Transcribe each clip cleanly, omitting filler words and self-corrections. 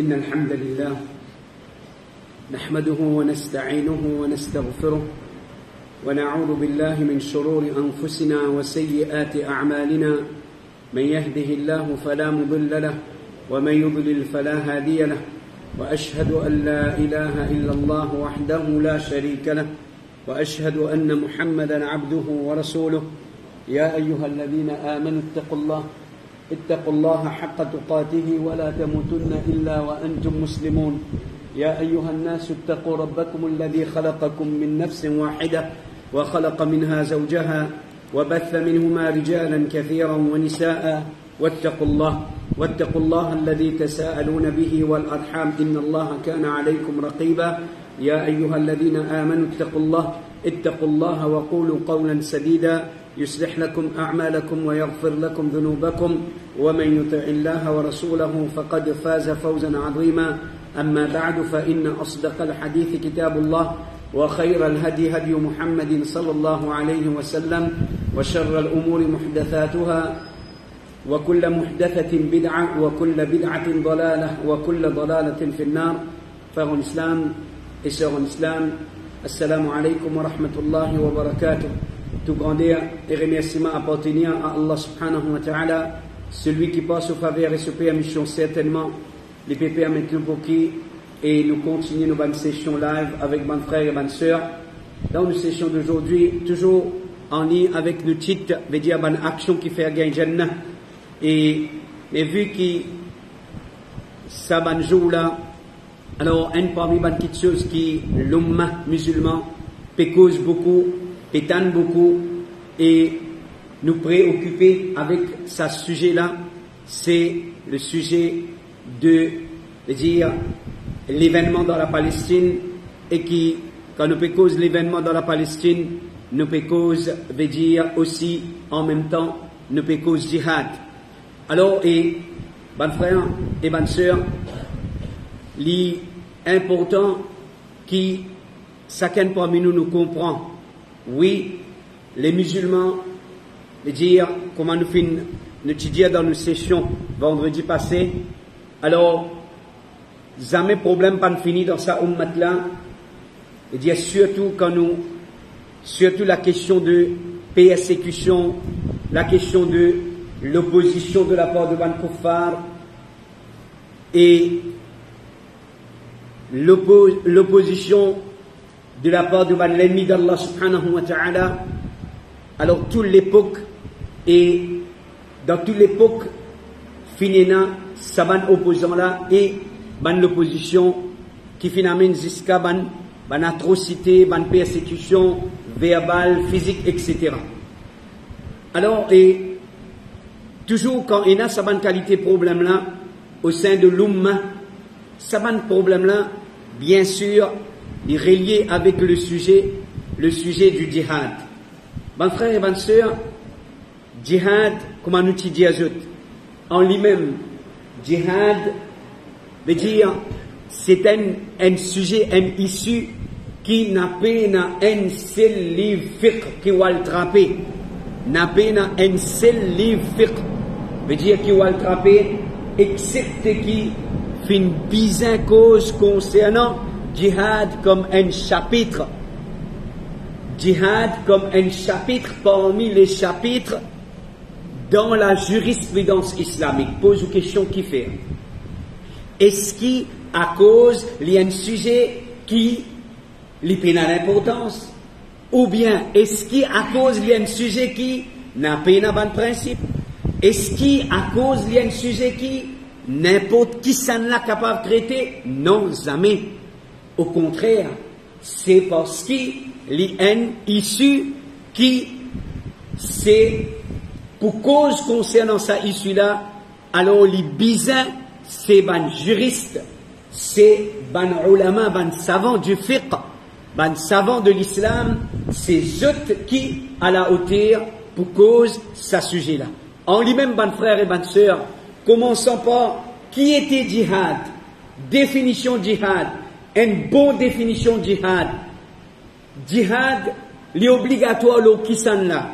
إن الحمد لله نحمده ونستعينه ونستغفره ونعوذ بالله من شرور أنفسنا وسيئات أعمالنا من يهده الله فلا مضل له ومن يضلل فلا هادي له وأشهد أن لا إله إلا الله وحده لا شريك له وأشهد أن محمدا عبده ورسوله يا أيها الذين آمنوا اتقوا الله حق تقاته ولا تموتن إلا وأنتم مسلمون يا أيها الناس اتقوا ربكم الذي خلقكم من نفس واحدة وخلق منها زوجها وبث منهما رجالا كثيرا ونساء واتقوا الله الذي تساءلون به والأرحام إن الله كان عليكم رقيبا يا أيها الذين آمنوا اتقوا الله وقولوا قولا سديدا يصلح لكم أعمالكم ويغفر لكم ذنوبكم ومن يطع الله ورسوله فقد فاز فوزا عظيما أما بعد فإن أصدق الحديث كتاب الله وخير الهدي هدي محمد صلى الله عليه وسلم وشر الأمور محدثاتها وكل محدثة بدعة وكل بدعة ضلالة وكل ضلالة في النار. Frères en islam et sœurs en islam, assalamu alaikum wa rahmatullahi wa barakatuh. Tout grandeur et remerciements appartenant à Allah subhanahu wa ta'ala, celui qui passe au faveur et se permission certainement les pépères maintenant pour qui, et nous continuons nos bonnes sessions live avec mes frères et mes sœurs. Dans nos sessions d'aujourd'hui, toujours en lien avec le titre, veut dire bonne action qui fait gagner Jannah. Mais vu que ça ban jour là, alors une parmi les petites choses qui l'umma musulman pécose beaucoup, pétane beaucoup et nous préoccuper avec ce sujet là, c'est le sujet de dire l'événement dans la Palestine et qui, quand nous pécose l'événement dans la Palestine, nous pécose veut dire aussi en même temps nous pécose jihad. Alors, et, bonnes frères et bonnes sœurs, l'important qui, chacun parmi nous comprend, oui, les musulmans, veut dire, comment nous finissons, nous dire dans nos sessions vendredi passé, alors, jamais problème pas fini dans sa ummat là, veut dire surtout surtout la question de persécution, la question de l'opposition de la part de Ban Kuffar et l'opposition de la part de l'ennemi d'Allah subhanahu wa ta'ala. Alors toute l'époque et dans toute l'époque finina ça ban opposant là et ban l'opposition qui finalement jusqu'à ban atrocité, ban persécution verbale, physique, etc. Alors et toujours quand il y a ce qualité problème là au sein de l'umma, ce problème là, bien sûr, est relié avec le sujet du djihad. Mes frères et mes sœurs, djihad, comment nous disons en lui-même, djihad veut dire c'est un sujet, un issue qui n'a pas un seul livre fiqh qui va le trapper. N'a pas un seul livre fiqh veut dire qui va le trapper, excepté qui fait une bizarre cause concernant djihad comme un chapitre. Djihad comme un chapitre parmi les chapitres dans la jurisprudence islamique. Pose une question qui fait. Est-ce qu'il à cause il y a un sujet qui lui prend l'importance? Ou bien est-ce qu'il à cause il y a un sujet qui n'a pas un bon principe? Est-ce qu'il à cause il y a un sujet qui n'importe qui s'en l'a capable de traiter? Non, jamais. Au contraire, c'est parce qu'il y a une issue qui, c'est pour cause concernant sa issue-là, alors les bizarres, c'est ban juriste, c'est ban ulama, ban savant du fiqh, ban savant de l'islam, c'est eux qui, à la hauteur, pour cause sa sujet-là. En lui-même, ban frères et ban sœurs, commençons par qui était djihad, définition djihad, une bonne définition djihad. Djihad, l'obligatoire, qui s'en là.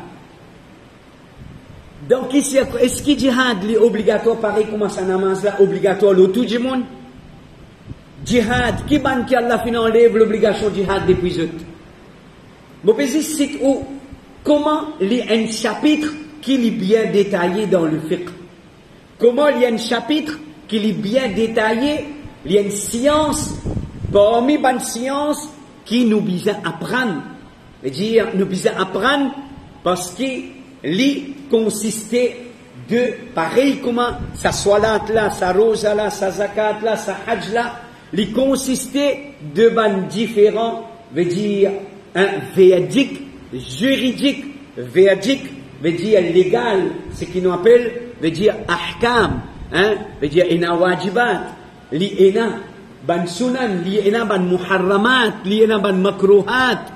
Donc, est-ce que djihad est obligatoire, pareil comme ça namaz là, obligatoire, tout le monde? Jihad, qui ban qui Allah fin enlève l'obligation jihad depuis eux. Bon, c'est où, comment il y a un chapitre qui est bien détaillé dans le fiqh. Comment il y a un chapitre qui est bien détaillé, il y a une science, parmi les sciences, qui nous besoin apprendre. C'est-à-dire, nous besoin apprendre parce qu'il consistait de, pareil comment sa salat là, sa rosa là, sa zakat là, sa hajj là, il consistait de ban différents, veut dire, védique, juridique, védique, veut dire légal, ce qu'ils nous appellent, veut dire ahkam, veut dire ina wajibat, li ina ban sunan, li ina ban muharramat, li ina ban makruhat.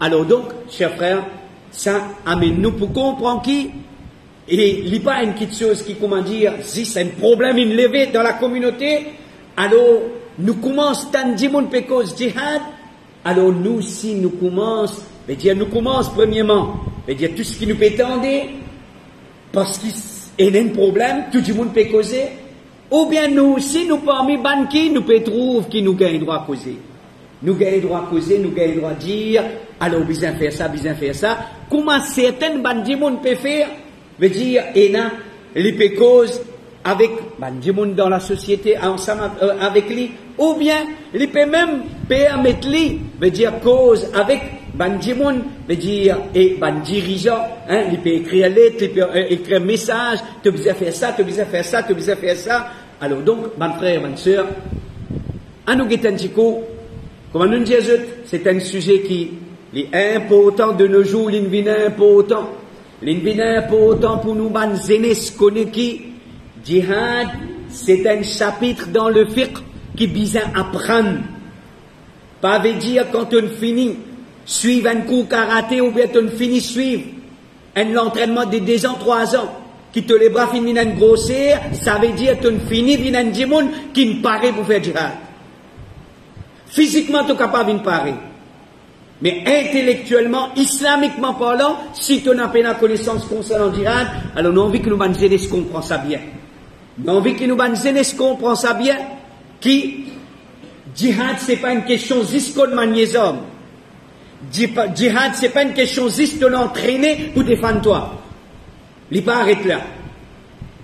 Alors donc, chers frères, ça amène nous pour comprendre qui, et il n'y a pas une petite chose qui, comment dire, si c'est un problème élevé dans la communauté, alors nous commençons tant de monde pécose jihad, alors nous si nous commençons, veut dire nous commençons premièrement, veut dire tout ce qui nous peut tendre, parce qu'il y a un problème, tout le monde peut causer, ou bien nous aussi, nous parmi banquiers, nous peut trouver qui nous gagne droit à causer. Nous gagnons droit à causer, nous gagnons droit à dire, alors besoin faire ça, besoin faire ça. Comment certaines bandits monde peuvent faire? Veut dire, les pécoses avec bandits monde dans la société, ensemble avec lui, ou bien, les peut même permettre lui, veut dire cause avec bandits monde, veut dire, et bandits dirigeants, il peut écrire lettre, il peut écrire message, tu besoin faire ça, tu besoin faire ça, tu besoin faire ça. Alors donc, mon frère, ma soeur, à nous guetantico, comme nous disons, c'est un sujet qui est important de nos jours, l'invine important. L'invine important pour nous, ban jeunesse connaît qui, jihad, c'est un chapitre dans le fiqh qui vise à apprendre. Pas veut dire quand on finit, suivre un cours karaté ou bien on finit suivre un entraînement de 2 ans, 3 ans, qui te les bras finissent à grossir, ça veut dire qu'on finit vient un djimoun qui ne paraît pour faire jihad. Physiquement, tu es capable de parler. Mais intellectuellement, islamiquement parlant, si tu n'as pas la connaissance concernant le djihad, alors nous avons envie que nous jeunesse comprend ça bien. Nous avons envie que nous jeunesse comprend ça bien, qui, djihad, c'est pas une question juste de magnésium. Djihad, c'est pas une question juste de l'entraîner pour défendre toi. Il pas arrête là.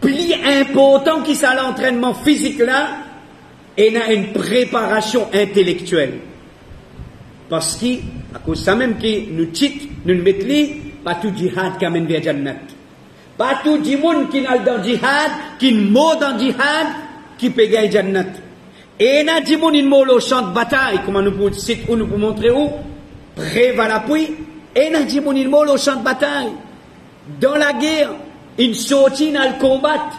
Plus important qui ça l'entraînement physique là, et il y a une préparation intellectuelle. Parce que, à cause de ça même qui nous tite, nous mettons pas tout djihad qui amène vers Jannat. Pas tout le monde qui est dans djihad, qui est mort dans djihad, qui peut gagner Jannat. Et il y a des gens qui sont morts au champ de bataille, comme nous pouvons montrer où, près à l'appui, et il y a des gens qui sont morts au champ de bataille. Dans la guerre, ils sortent dans le combat,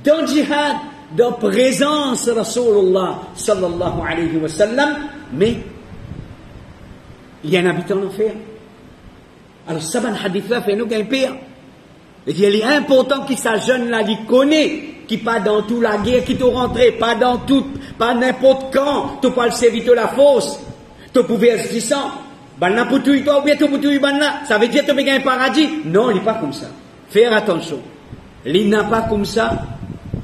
dans le djihad, dans la présence de Rasulullah sallallahu alayhi wa sallam, mais il y a un habitant d'enfer. Alors, ça, ben, hadith là, fait nous gagner pire. Il est important que sa jeune là, il connaît, qui pas dans toute la guerre, qui te rentré, pas dans tout, pas n'importe quand, tu pas le servir de la fosse, tu pouvais se dire ça, ben, n'a pas tout, toi, ou bien tu peux tout, ben, là, ça veut dire que tu peux gagner un paradis. Non, il n'est pas comme ça. Faire attention. Il n'est pas comme ça.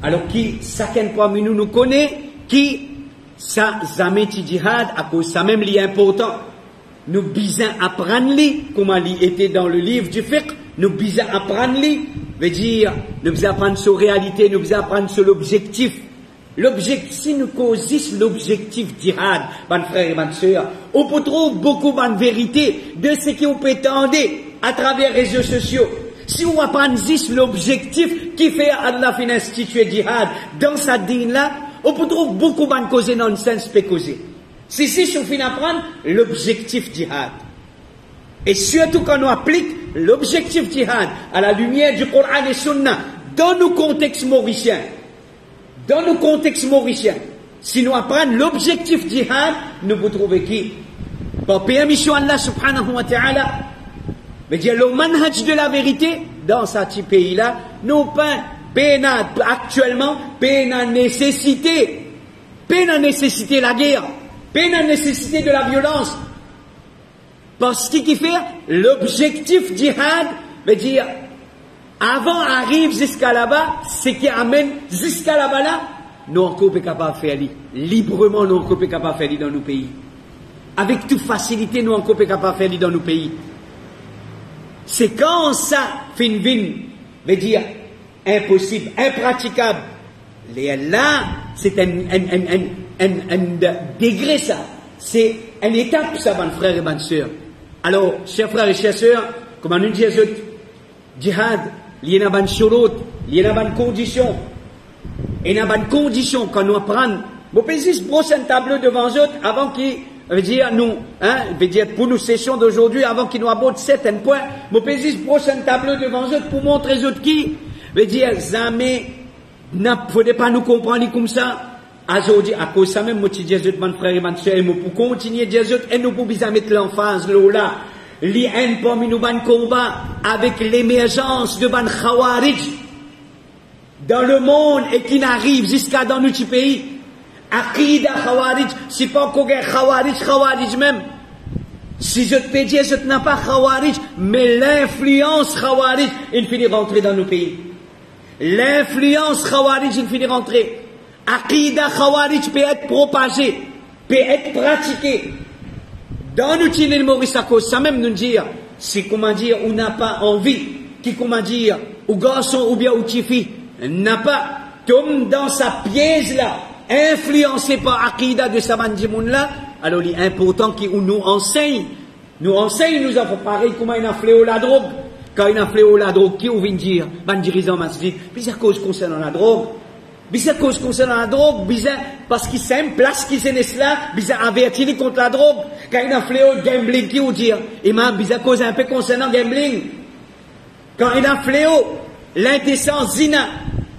Alors, qui, chacun parmi nous nous connaît, qui, ça, jamais djihad, à cause ça même, il est important. Nous bisons apprendre comment il était dans le livre du fiqh, nous bisons apprendre veut dire, nous bisons apprendre sur la réalité, nous bisons apprendre sur l'objectif. L'objectif, si nous causons l'objectif djihad, mes frères et mes sœurs, on peut trouver beaucoup de vérité de ce qu'on peut tendre à travers les réseaux sociaux. Si on apprend juste l'objectif qui fait Allah fin instituer djihad dans sa dîne là, on peut trouver beaucoup de causes nonsense peut causer. Si on finit apprendre l'objectif djihad. Et surtout quand on applique l'objectif djihad à la lumière du Coran et Sunna dans nos contextes mauriciens. Dans nos contextes mauriciens. Si nous apprenons l'objectif djihad, nous pouvons trouver qui? Par permission Allah subhanahu wa ta'ala, mais dire le manhaj de la vérité, dans ce petit pays-là, nous pas actuellement, peine nécessité la guerre, peine nécessité de la violence. Parce qu'il fait l'objectif djihad, veut dire, avant arrive jusqu'à là-bas, ce qui amène jusqu'à là-bas là, nous encore pas capables de faire librement, nous encore pas capables de faire dans nos pays. Avec toute facilité, nous encore pas capables de faire dans nos pays. C'est quand ça fait une vie, veut dire impossible, impraticable. Là, c'est un degré ça. C'est une étape ça, mes frères et mes sœurs. Alors, chers frères et chères sœurs, comme nous disons, djihad, il y a une shurut, il y a une condition. Il y a une condition quand nous apprenons. Vous pouvez juste brosser un tableau devant eux avant qu'ils, veut dire, nous, veut dire, pour nos sessions d'aujourd'hui, avant qu'ils nous abordent certains points, vous pouvez juste brosser un tableau devant eux pour montrer aux autres qui, veut dire, jamais, ne faudrait pas nous comprendre comme ça. Aujourd'hui, à cause de ça même, moi, je dis, mon frère et ma soeur, et moi, pour continuer, et nous pouvons mettre l'emphase là, li en parmi nous, ban combat, avec l'émergence de ban Khawarij, dans le monde, et qui n'arrive jusqu'à dans notre pays. Aqida Khawarij, c'est pas encore Khawarij même. Si je te peux dire, je n'ai pas Khawarij, mais l'influence Khawarij, il finit rentrer dans nos pays. L'influence Khawarij, il finit rentrer. Aqida Khawarij peut être propagée, peut être pratiquée. Dans notre île Maurice, à cause ça même nous dire, c'est comment dire, on n'a pas envie, qui comment dire, ou garçon ou bien ou fille, n'a pas, tombe dans sa pièce là, influencé par Aqida de Sabandimoun là, alors il est important qu'il nous enseigne, nous avons pareil comment il a fléau la drogue. Quand il a fléau la drogue, qui vient dire, ban dirigeant masjid, puis à cause concernant la drogue. Bizarre cause concernant la drogue, bizarre parce qu'il s'aime place qui s'est là, bizarre averti contre la drogue. Quand il a fléau gambling, qui vous dire, imam, bizarre cause un peu concernant gambling. Quand il a fléau l'indécence zina,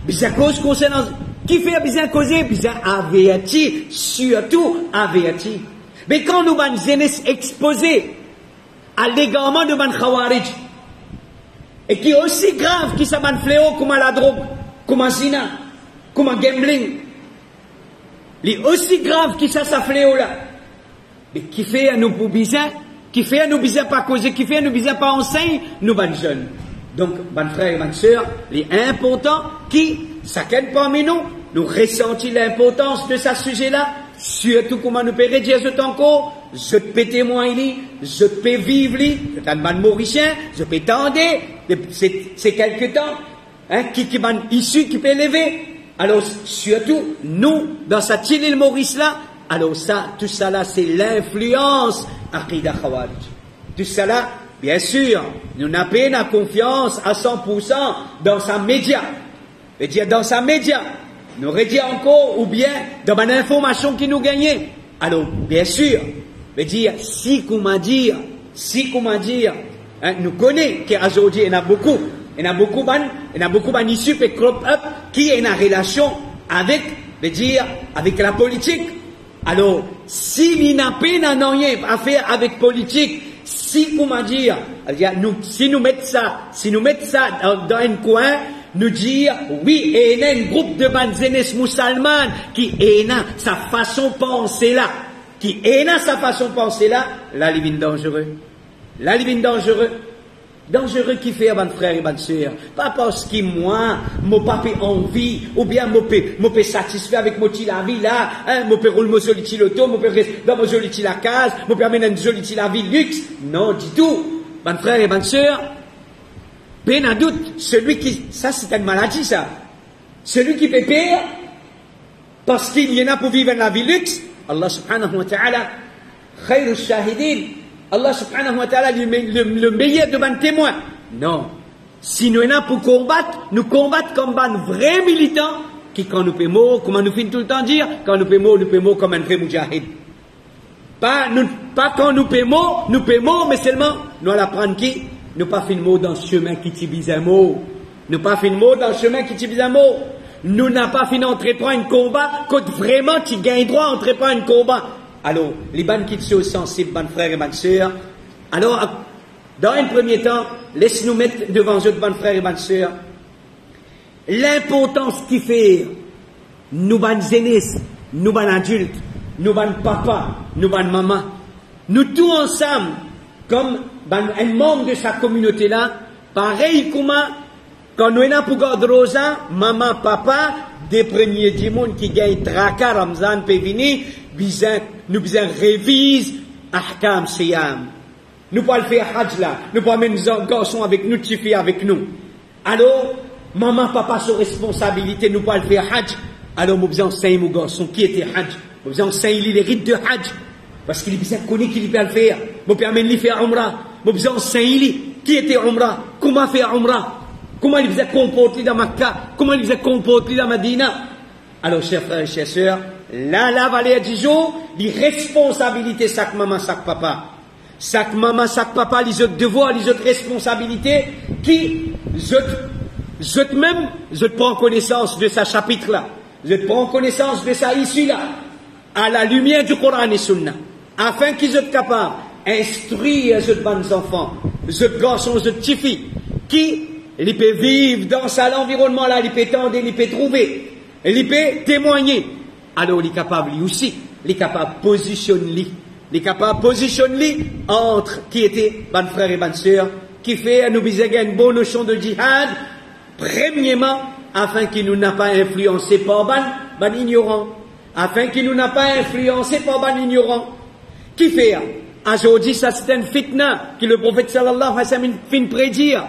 bizarre cause concernant, qui fait bizarre causer, bizarre averti, surtout averti. Mais quand nous ban jeunesse exposé à l'égarement de ban Khawarij, et qui est aussi grave qui ça ban fléau comme la drogue, comme zina, comme un gambling, il est aussi grave que ça fléau là. Mais qui fait à nous pour bizarre, qui fait à nous bizarre pas causer, qui fait à nous bizarre pas enseigner, nous ban jeunes. Donc, ban frères et ban sœurs, il est important qui, chacun parmi nous, nous ressentit l'importance de ce sujet-là, surtout comment nous peut rédiger ce temps, je peux témoigner, je peux vivre, je suis un ban mauricien, je peux tendre, c'est quelque temps, qui ban issu, qui peut élever. Alors, surtout, nous, dans cette île Maurice là, alors ça, tout ça là, c'est l'influence Aqida Khawarij. Tout ça là, bien sûr, nous n'avons pas la confiance à 100% dans sa média. Et dire dans sa média, nous redit encore, ou bien dans une information qui nous gagnait. Alors, bien sûr, veut dire, comment dire, nous connaissons qu'aujourd'hui, il y en a beaucoup. Il y a beaucoup de issues et crop up qui est en relation avec, veut dire, avec la politique. Alors, s'il n'a pas rien à faire avec politique, si nous mettons ça dans un coin, nous dire, oui, il y a un groupe de banzenes musulmanes qui est sa façon de penser là, là, il est dangereux. Dangereux qui fait mon frère et ma soeur. Pas parce que moi, mon papa envie, ou bien mon papa satisfait avec mon petit la vie là, mon papa roule mon joli l'auto, mon papa dans mon joli la case, mon papa amène une jolie la vie luxe. Non, du tout. Mon frère et ma soeur, ben à doute, celui qui, ça c'est une maladie ça. Celui qui peut pire, parce qu'il y en a pour vivre la vie luxe, Allah subhanahu wa ta'ala, khayru shahidin, Allah subhanahu wa ta'ala le meilleur de ban témoin. Non. Si nous sommes pour combattre, nous combattons comme un vrai militant qui, quand nous pouvons mourir, comme nous finissons tout le temps dire, quand nous pouvons mourir comme un vrai mujahid. Pas quand nous pouvons mourir, mais seulement nous allons apprendre qui nous pas fait mot dans ce chemin qui tibise un mot. Nous pas fait mot dans ce chemin qui tibise un mot. Nous n'avons pas fini d'entreprendre un combat quand vraiment tu gagnes droit à entreprendre un combat. Alors, les bandes qui sont sensibles, bandes frères et bandes sœurs. Alors, dans un premier temps, laisse-nous mettre devant eux, bandes frères et bandes sœurs, l'importance qui fait, nous bandes jeunesse, nous bandes adultes, nous bandes papa, nous bandes maman, nous tous ensemble, comme un membre de sa communauté là, pareil comme Quand nous sommes pour garder rosa, maman, papa, des premiers du monde qui gagnent traka, Ramzan, peut venir, nous besoin réviser ahkam siyam. Nous pouvons faire hajj là, nous pouvons amener nos garçons avec nous, filles avec nous. Alors, maman, papa, sont responsabilité, nous pouvons faire hajj. Alors, nous besoin enseigner nos garçons qui était hajj. Nous besoin enseigner les rites de hajj. Parce qu'il besoin connaître qui peut le faire. Nous pouvons amener les faire umrah. Nous besoin enseigner qui était umrah, comment faire umrah. Comment il faisait comporter dans Makkah, comment il faisait comporter dans Medina. Alors, chers frères et chers sœurs, là, la vallée du jour, les responsabilités, chaque maman, chaque papa. Chaque maman, chaque papa, les autres devoirs, les autres responsabilités, qui, je prends connaissance de ce chapitre-là. Je prends connaissance de ça issue-là, à la lumière du Coran et Sunna, afin qu'ils soient capables d'instruire les bonnes enfants, les garçons, les petites filles, qui, ils peuvent vivre dans cet environnement-là, ils peuvent tendre, ils peuvent trouver, ils peuvent témoigner. Alors, ils sont capables, lui aussi, ils sont capables de positionner, ils sont capables de positionner entre qui étaient, bonnes frères et bonnes sœurs, qui fait, nous besoin une bonne notion de djihad, premièrement, afin qu'il nous n'a pas influencé par ban ignorant, afin qu'il nous n'a pas influencé par ban ignorant, qui fait, aujourd'hui, ça c'est une fitna, que le prophète sallallahu alayhi wa sallam fin prédire.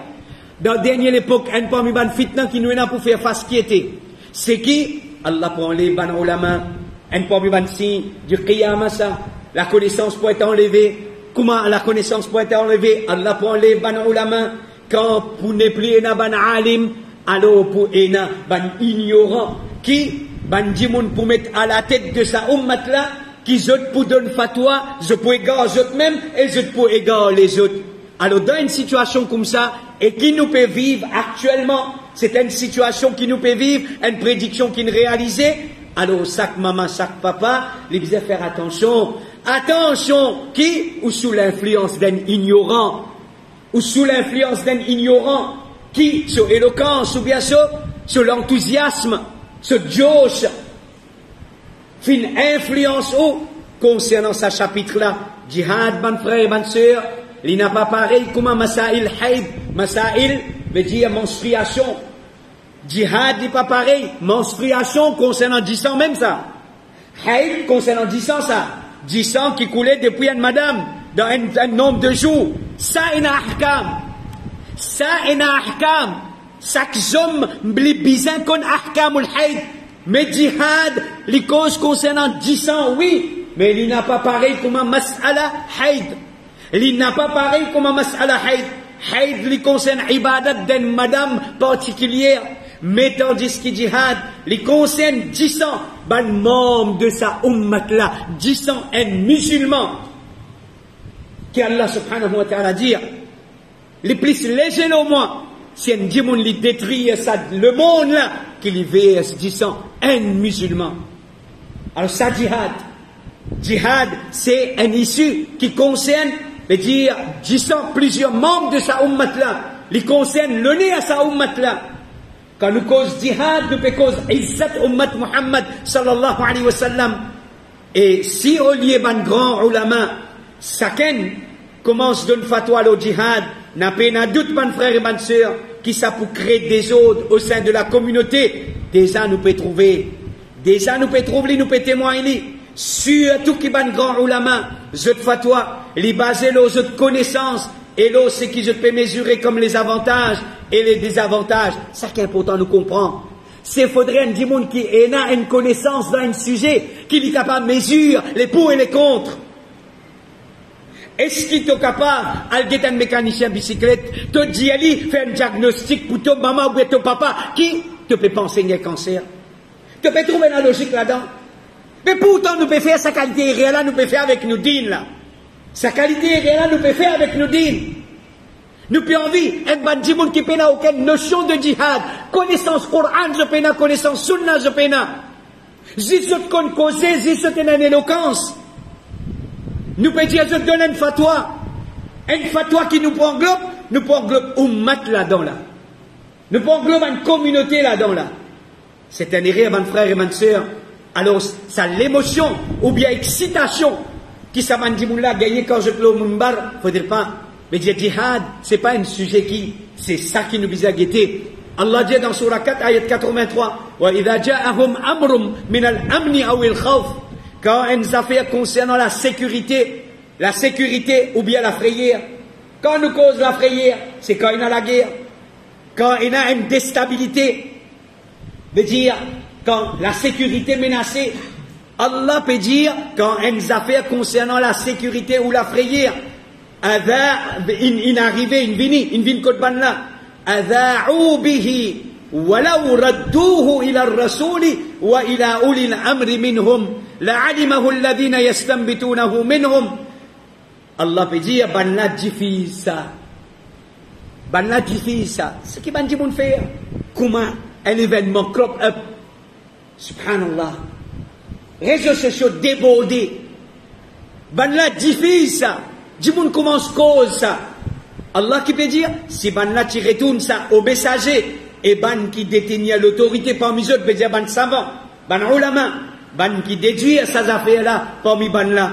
Dans la dernière époque, un parmi les fitna qui nous est là pour faire face qui était. C'est qui? Allah prend les ban ulama, un parmi les signes du qiyamah ça. La connaissance peut être enlevée. Comment la connaissance peut être enlevée? Allah prend les ban ulama. Quand pour ne plus un ban alim, alors pour un ban ignorant. Qui? Ban dimoun pour mettre à la tête de sa ummat là, qui zot pour donner fatwa, je peux égarer les autres même, et je peux égarer les autres. Alors dans une situation comme ça, et qui nous peut vivre actuellement, c'est une situation qui nous peut vivre, une prédiction qui nous réalisée, alors chaque maman, chaque papa, il doit faire attention. Attention, qui ou sous l'influence d'un ignorant, ou sous l'influence d'un ignorant, qui, sur éloquence, ou bien sur l'enthousiasme, sur Josh, fait une influence concernant ce chapitre-là, djihad, ban frère, ban sœur, il n'a pas pareil comme masail haid, masail veut dire menstruation. Djihad n'est pas pareil, menstruation concernant 10 ans même ça. Haid concernant 10 ans ça. 10 ans qui coulaient depuis une madame dans un nombre de jours. Ça est un ahkam. Ça est un ahkam. Chaque homme bizarre qu'on ahkam al haid. Mais djihad, les causes concernant 10 ans, oui, mais il n'a pas pareil comme mas'ala haid. Il n'a pas pareil comme mas'ala haid. Haid lui concerne ibadat d'une madame particulière. Mais tandis que djihad lui concerne 10 ans, ben membre de sa ummat là, 10 ans un musulman. Qui Allah subhanahu wa ta'ala dit, les plus légers au moins, si un démon lui détruit le monde là, qu'il y verse 10 ans, un musulman. Alors ça djihad. Djihad, c'est un issue qui concerne, veut dire, 10 ans, plusieurs membres de sa ummat là, qui concerne le nez à sa ummat là. Quand nous cause djihad, nous peut cause izzat ummat Muhammad sallallahu alayhi wa sallam. Et si au lieu d'un grand ulama, chacun commence d'une fatwa au djihad, n'a pas doute, mon frère et ma sœur, qui ça pour créer des ordres au sein de la communauté, déjà nous peut trouver, nous peut témoigner. Surtout qui ban grand ulama, je fatwa, les baser les autres connaissances, et l'autre c'est qui je peux mesurer comme les avantages et les désavantages. Ça qui est important nous comprendre. C'est faudrait un monde qui a une connaissance dans un sujet, qui est capable de mesurer les pour et les contre. Est-ce qu'il est capable, d'être un mécanicien bicyclette, te dire, faire un diagnostic pour ton maman ou ton papa, qui te peut pas enseigner le cancer? Tu peux trouver la logique là-dedans? Mais pourtant, nous pouvons faire sa qualité réelle, nous pouvons faire avec nos dînes là. Sa qualité réelle, nous pouvons faire avec nos dînes. Nous pouvons envie, un bandit qui n'a aucune notion de djihad, connaissance Coran, je peux connaissance Sunna, je peux juste qu'on cause, juste une éloquence. Nous pouvons dire, je donne une fatwa qui nous englobe ummat là-dedans là. Nous englobe une communauté là-dedans là. C'est un erreur, mon frère et ma sœur. Alors, ça l'émotion, ou bien excitation, qui ça m'a dit, moula, gagné quand je peux au Mumbar, faut dire pas. Mais dire djihad, c'est pas un sujet qui, c'est ça qui nous vise à guetter. Allah dit dans Surah 4, ayat 83, وَإِذَا جَاءَهُمْ أَمْرٌ مِنَ الْأَمْنِ أَوْ الْخَوْفِ. Quand une affaire concernant la sécurité ou bien la frayeur. Quand nous cause la frayeur, c'est quand il y a la guerre. Quand il y a une déstabilité, veut dire quand la sécurité est menacée. Allah peut dire quand une affaire concernant la sécurité ou la frayeur, une arrivée, une vine côte ban là, adha'u bihi walau radduhu ila ar-rasuli wa ila ulil amri minhum la'alimahu alladhina yastanbitunahu minhum. Allah peut dire ban la difficile ça. Ce qui ban dit mon faire. Comment un événement crop up. Subhanallah. Réseaux sociaux débordés. Ban la difficile ça. Dis mon commence cause ça. Allah qui peut dire, si ban la tu retournes ça au messager, et ban qui détenait l'autorité parmi eux, peut dire ban savant, ban ulama, ban qui déduit ces affaires-là, parmi ban là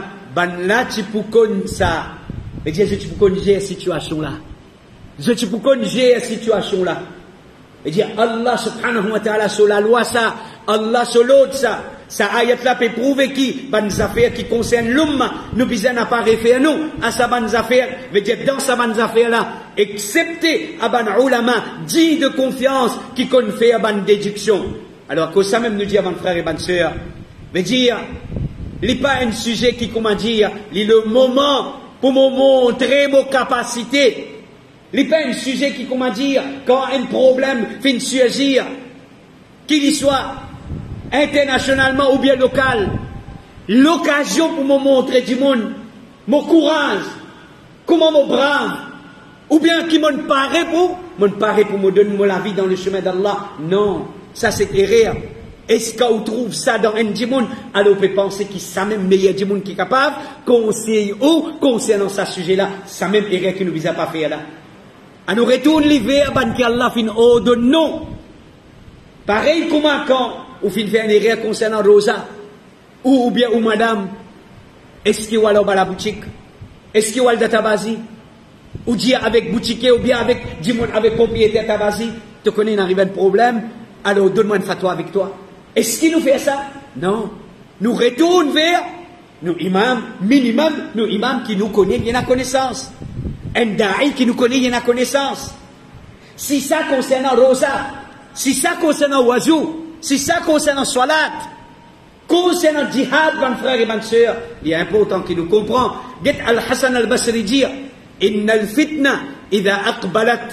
tu peux connaître ça. Mais dire, je peux connaître la situation là. Je peux connaître la situation là. Et dire, Allah subhanahu wa ta'ala sur la loi ça, Allah sur l'autre ça. Ça ayat là peut prouver qui, ban affaires qui concernent l'umma, nous besoin n'a pas référer nous, à sa ban affaires, veut dire dans sa ban affaires là, excepté à ban ulama, dit de confiance qui qu'on fait à ban déduction. Alors que ça même nous dit à ban frère et ban sœur, veut dire, il n'est pas un sujet qui, comment dire, il est le moment pour me montrer mes capacités. Il n'est pas un sujet qui, comment dire, quand un problème fait surgir, qu'il y soit internationalement ou bien local, l'occasion pour me montrer du monde, mon courage, comment mon brave, ou bien qui m'en paraît pour me donner la vie dans le chemin d'Allah. Non, ça c'est erreur. Est-ce qu'on trouve ça dans un monde? Alors on peut penser qu'il ça même meilleur du monde qui est capable, conseiller ou concernant ce sujet-là, ça même erreur qui nous vise à pas faire là. À nous retourne l'hiver, ban qu'Allah fin ordonne non. Pareil comme quand ou fin fait une erreur concernant Rosa, ou bien ou madame, est-ce qu'il y a la boutique, est-ce qu'il y a le tabazi, ou dire avec boutique, ou bien avec dimon avec propriétaire tabazi, tu connais, il arrive un problème, alors donne-moi une fatwa avec toi. Est-ce qu'il nous fait ça? Non. Nous retourne vers nous imams, minimum, nous imams qui nous connaissent, il y a la connaissance. Un da'i qui nous connaît, il y a la connaissance. Si ça concernant Rosa, si ça concernant Wazou, si ça concerne Salat, concernant Jihad, mon frère et ma soeur, il est important qu'il nous comprenne. Get Al-Hassan al-Basri dire, Inna al-fitna, idha aqbalat,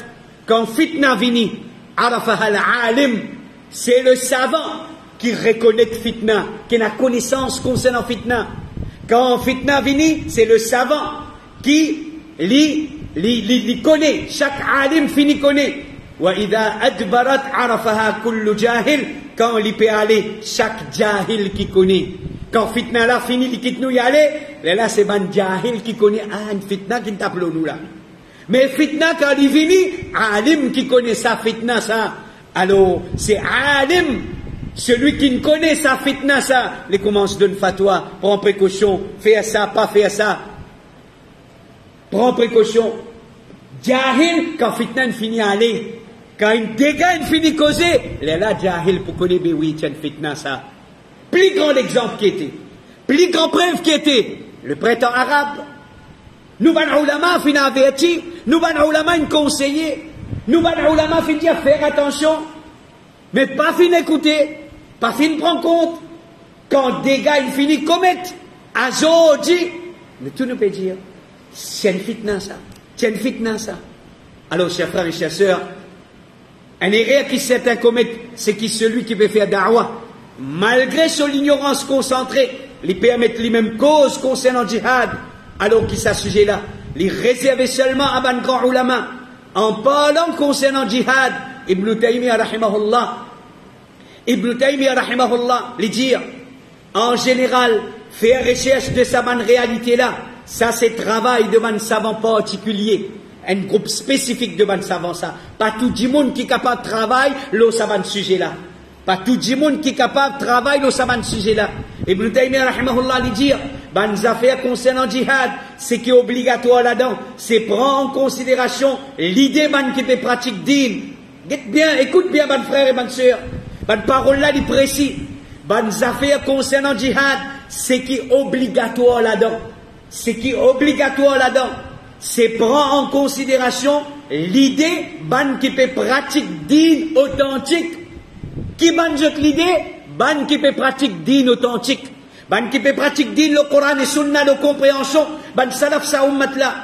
quand fitna vini, arafaha al-alim, c'est le savant qui reconnaît fitna, qui a connaissance concernant fitna. Quand fitna vini, c'est le savant qui li connaît, chaque alim fini connaît. Wa idha adbarat arafaha kullu jahil, quand il peut aller, chaque jahil qui connaît. Quand fitna là fini, il quitte nous y aller, là c'est ban jahil qui connaît, une fitna qui tape nous là. Mais fitna quand il vini, alim qui connaît sa fitna ça. Alors, c'est alim, celui qui ne connaît sa fitna ça, il commence de donner fatwa, prends précaution, fais ça, pas faire ça. Prends précaution. Jahil, quand fitna finit à aller, quand un dégât finit causer, là, jahil pour connaître, oui, tiens, fitna ça. Plus grand exemple qui était, plus grand preuve qui était, le printemps arabe. Nous, ban ulama, fin averti, nous, ban ulama, une conseiller, nous, ban ulama, fin dire faire attention, mais pas fin écouter, pas fin prendre compte. Quand dégâts, il finit commettre, azodi, mais tout nous peut dire, c'est une fitna ça, c'est une fitna ça. Alors, chers frères et chers sœurs, un erreur qui certains commettent, c'est qui celui qui veut faire da'wah, malgré son ignorance concentrée, il permet les mêmes causes concernant le djihad, alors qu'il s'agit là, il réserve seulement à ban grand ulama, en parlant concernant le djihad, Ibn Taymiyyah rahimahullah, il dit, en général, faire recherche de sa bonne réalité là, ça c'est travail de ban savant particulier. Un groupe spécifique de ban savants, ça. Pas tout le monde qui est capable de travailler, le savant sujet là. Pas tout le monde qui est capable de travailler, le savant sujet là. Ibn Taymiyyah, rahimahullah, dit, ban affaires concernant le djihad, ce qui est obligatoire là-dedans, c'est prendre en considération l'idée ban qui peut pratiquer din. bien, écoute bien, bonne frère et bonne sœur. Bonne parole là, il précis. Bonnes affaires concernant djihad, c'est qui est obligatoire là-dedans. Ce qui est obligatoire là-dedans, c'est prendre en considération l'idée, ban qui peut pratique digne authentique. Qui ban l'idée? Ban qui peut pratique digne authentique. Ban qui peut pratique digne le Coran et Sunna de compréhension. Ban salaf sa ummat là.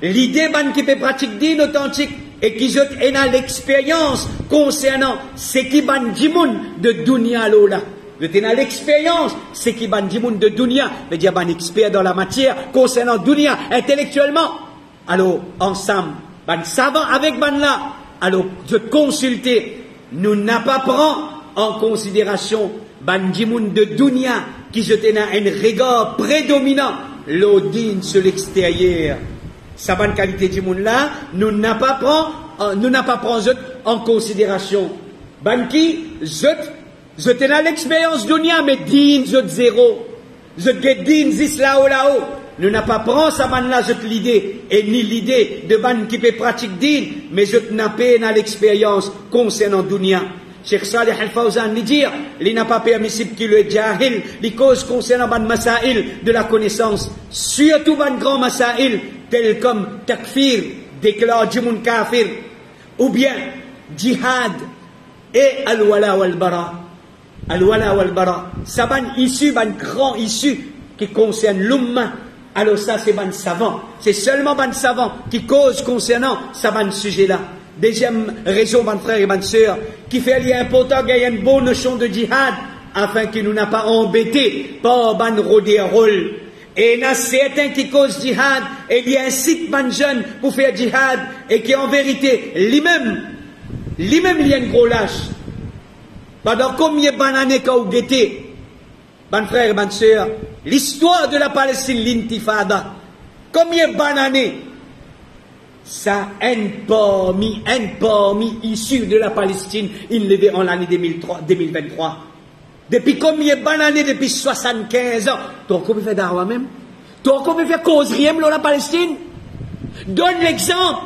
L'idée ban qui peut pratique digne authentique et qui jette en l'expérience concernant ce qui ban djimoun de dunya là. Je tenais l'expérience, c'est qui ban djimoun de dunya, veut dire ban expert dans la matière concernant dunya intellectuellement. Alors ensemble, ban savant avec ban là. Alors je consulter, nous n'a pas prendre en considération ban djimoun de dunya qui je tenais un regard prédominant l'odine sur l'extérieur. Sa bonne qualité djimoun là, nous n'a pas prendre en considération. Ban qui je tenais l'expérience dunya, mais din je zéro. Je get din zis là-haut. Nous n'a pas prendre sa ban là, je l'idée, et ni l'idée de ban qui peut pratique din, mais je n'ai pas l'expérience concernant dunya. Cheikh Salih Al-Fawzan lui dire, il n'a pas permissible qu'il le jahil, les causes concernant ban masail de la connaissance, surtout ban grand masail, tels comme takfir, déclare djimoun kafir, ou bien jihad et al-wala wal-bara. Al-wala wal-bara. Ça ban issu, ban grand issu qui concerne l'umma. Alors ça c'est ban savant. C'est seulement ban savant qui cause concernant ça ban sujet-là. Deuxième raison, ban frère et ban sœur, qui fait lier important qu'il y ait une bonne notion de djihad afin qu'il nous n'a pas embêté par ban rodéarol. Et il y a certains qui causent djihad et il y incite ban jeune pour faire djihad et qui en vérité, lui-même, il y a une gros lâche. Pendant combien de années qu'a guetté, ban frère et ban sœur, l'histoire de la Palestine, l'intifada, combien de années, ça un parmi issu de la Palestine, il levé en l'année 2023. Depuis combien d'années? Depuis 75 ans. Toi, comment faire d'arwa même? Toi, comment faire cause rien dans la Palestine? Donne l'exemple.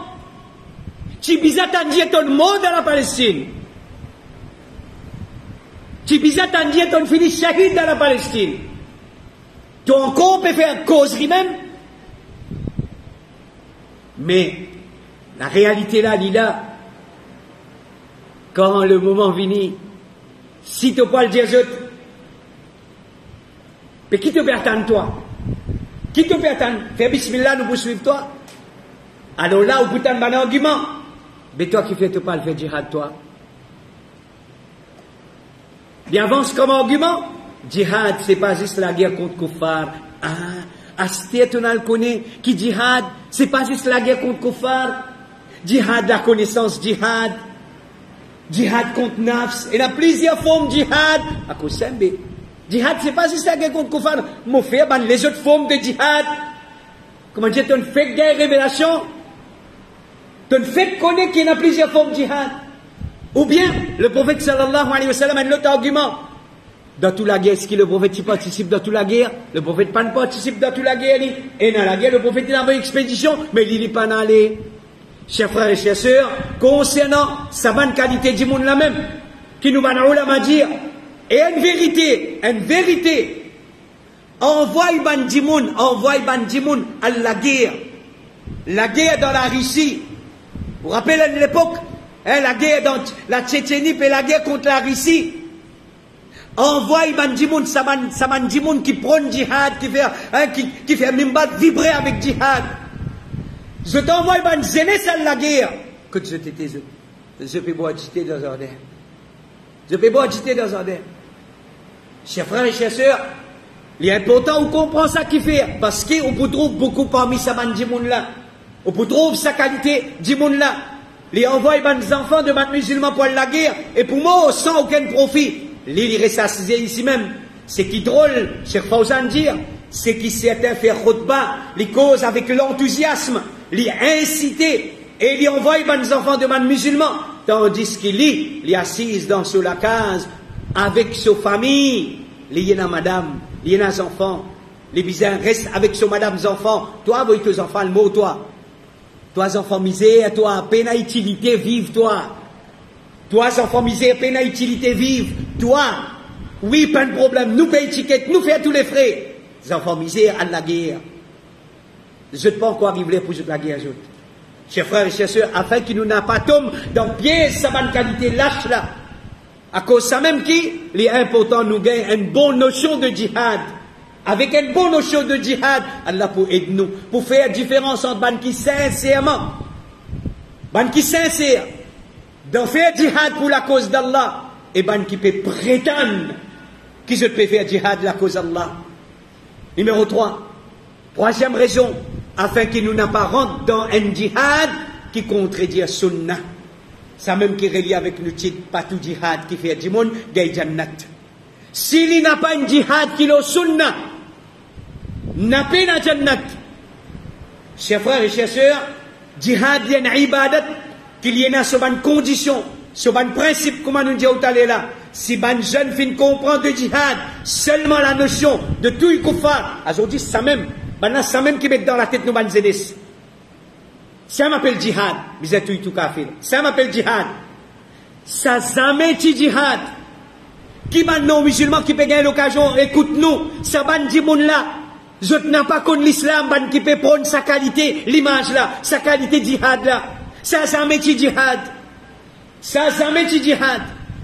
Tu bizarre t'en ton mot dans la Palestine. Tu bizarre t'en ton fini shahid dans la Palestine. Toi encore peut faire cause rien même? Mais, la réalité là, il là, quand le moment vient, si tu peux le dire, mais qui te peut attendre toi? Qui te peut attendre? Fais bismillah, nous poursuivre toi. Alors là, au bout d'un bon argument, mais toi qui fais te pas le faire djihad toi. Bien avance comme argument, djihad c'est pas juste la guerre contre Kuffar. Astet on a le connaît, qui djihad, c'est pas juste la guerre contre Kuffar. Djihad, la connaissance, djihad contre nafs. Il y a plusieurs formes de djihad. À cause de djihad, c'est pas juste la guerre contre Kuffar. Mon frère, les autres formes de djihad. Comment dire, tu fais guerre révélation. Tu fais connaître qu'il y a plusieurs formes de djihad. Ou bien, le prophète sallallahu alayhi wa sallam a un autre argument. Dans toute la guerre, est-ce que le prophète participe dans toute la guerre? Le prophète pas participe dans toute la guerre. Et dans la guerre, le prophète il a une expédition, mais il n'est pas allé. Chers frères et chers sœurs, concernant sa bonne qualité du monde là même, qui nous va nous dire, et une vérité, envoie ban djimoun à la guerre dans la Russie. Vous vous rappelez de l'époque, la guerre dans la Tchétchénie et la guerre contre la Russie. Envoie ban djimoun, sa ban djimoun qui prône djihad, qui fait même pas vibrer avec djihad. Je t'envoie une jeunesse à la guerre. Que je t'étais, je peux pas agiter dans un air. Chers frères et chers sœurs, il est important qu'on comprend ça qui fait. Parce qu'on peut trouver beaucoup parmi ces djimoun là. On peut trouver sa qualité djimoun là. Il envoie des enfants de musulmans pour la guerre. Et pour moi, sans aucun profit. Il reste assisé ici même. C'est qui drôle, cher Fawzan dire, c'est qui certains faire khutbah, les causes avec l'enthousiasme, les inciter, et les envoie des enfants de musulmans, tandis qu'il est assise dans sur la case, avec sa famille, il y a madame, il y a des enfants, les bizarres restent avec sa madame enfants, toi, vous tes enfants, le mot, toi enfants misère, toi, peine à utilité, vive, toi. Toi, enfants misères, peine à utilité vive. Toi, oui, pas de problème. Nous payons étiquette, nous faisons tous les frais. Les enfants misères, à la guerre. Je ne peux pas encore arriver pour la guerre. Chers frères et chers sœurs, afin qu'il nous n'a pas tombé dans pièce sa bonne qualité lâche là. À cause de ça même qui, il est important nous gagner une bonne notion de djihad. Avec une bonne notion de djihad, Allah pour aider nous, pour faire la différence entre ban qui sincèrement, ban qui sincère, d'en faire djihad pour la cause d'Allah, et ban qui peut prétendre qu'ils se peut faire djihad pour la cause d'Allah. Numéro 3. Troisième raison, afin qu'il nous n'a pas rentré dans un djihad qui contredit sunnah. Ça même qui est relié avec le titre, pas tout djihad qui fait du monde, gagne jannat. S'il n'a pas un djihad qui est sunnah, n'a pas un jannat. Chers frères et chers sœurs, djihad il y a une ibadat, qu'il y a sur une condition, sur un principe, comme nous dit au là. Si ban jeune fin comprend de djihad, seulement la notion de tout le kuffar, aujourd'hui ça même, ça même qui met dans la tête nous ban zénis. Ça m'appelle djihad, mais c'est tout kafir. Ça m'appelle djihad. Ça jamais dit djihad. Qui ban non musulman qui peut gagner l'occasion, écoute-nous, ça ban dit moun là. Je n'ai pas contre l'islam, ban qui peut prendre sa qualité, l'image là, sa qualité djihad là. Ça jamais dit djihad. Ça jamais dit djihad.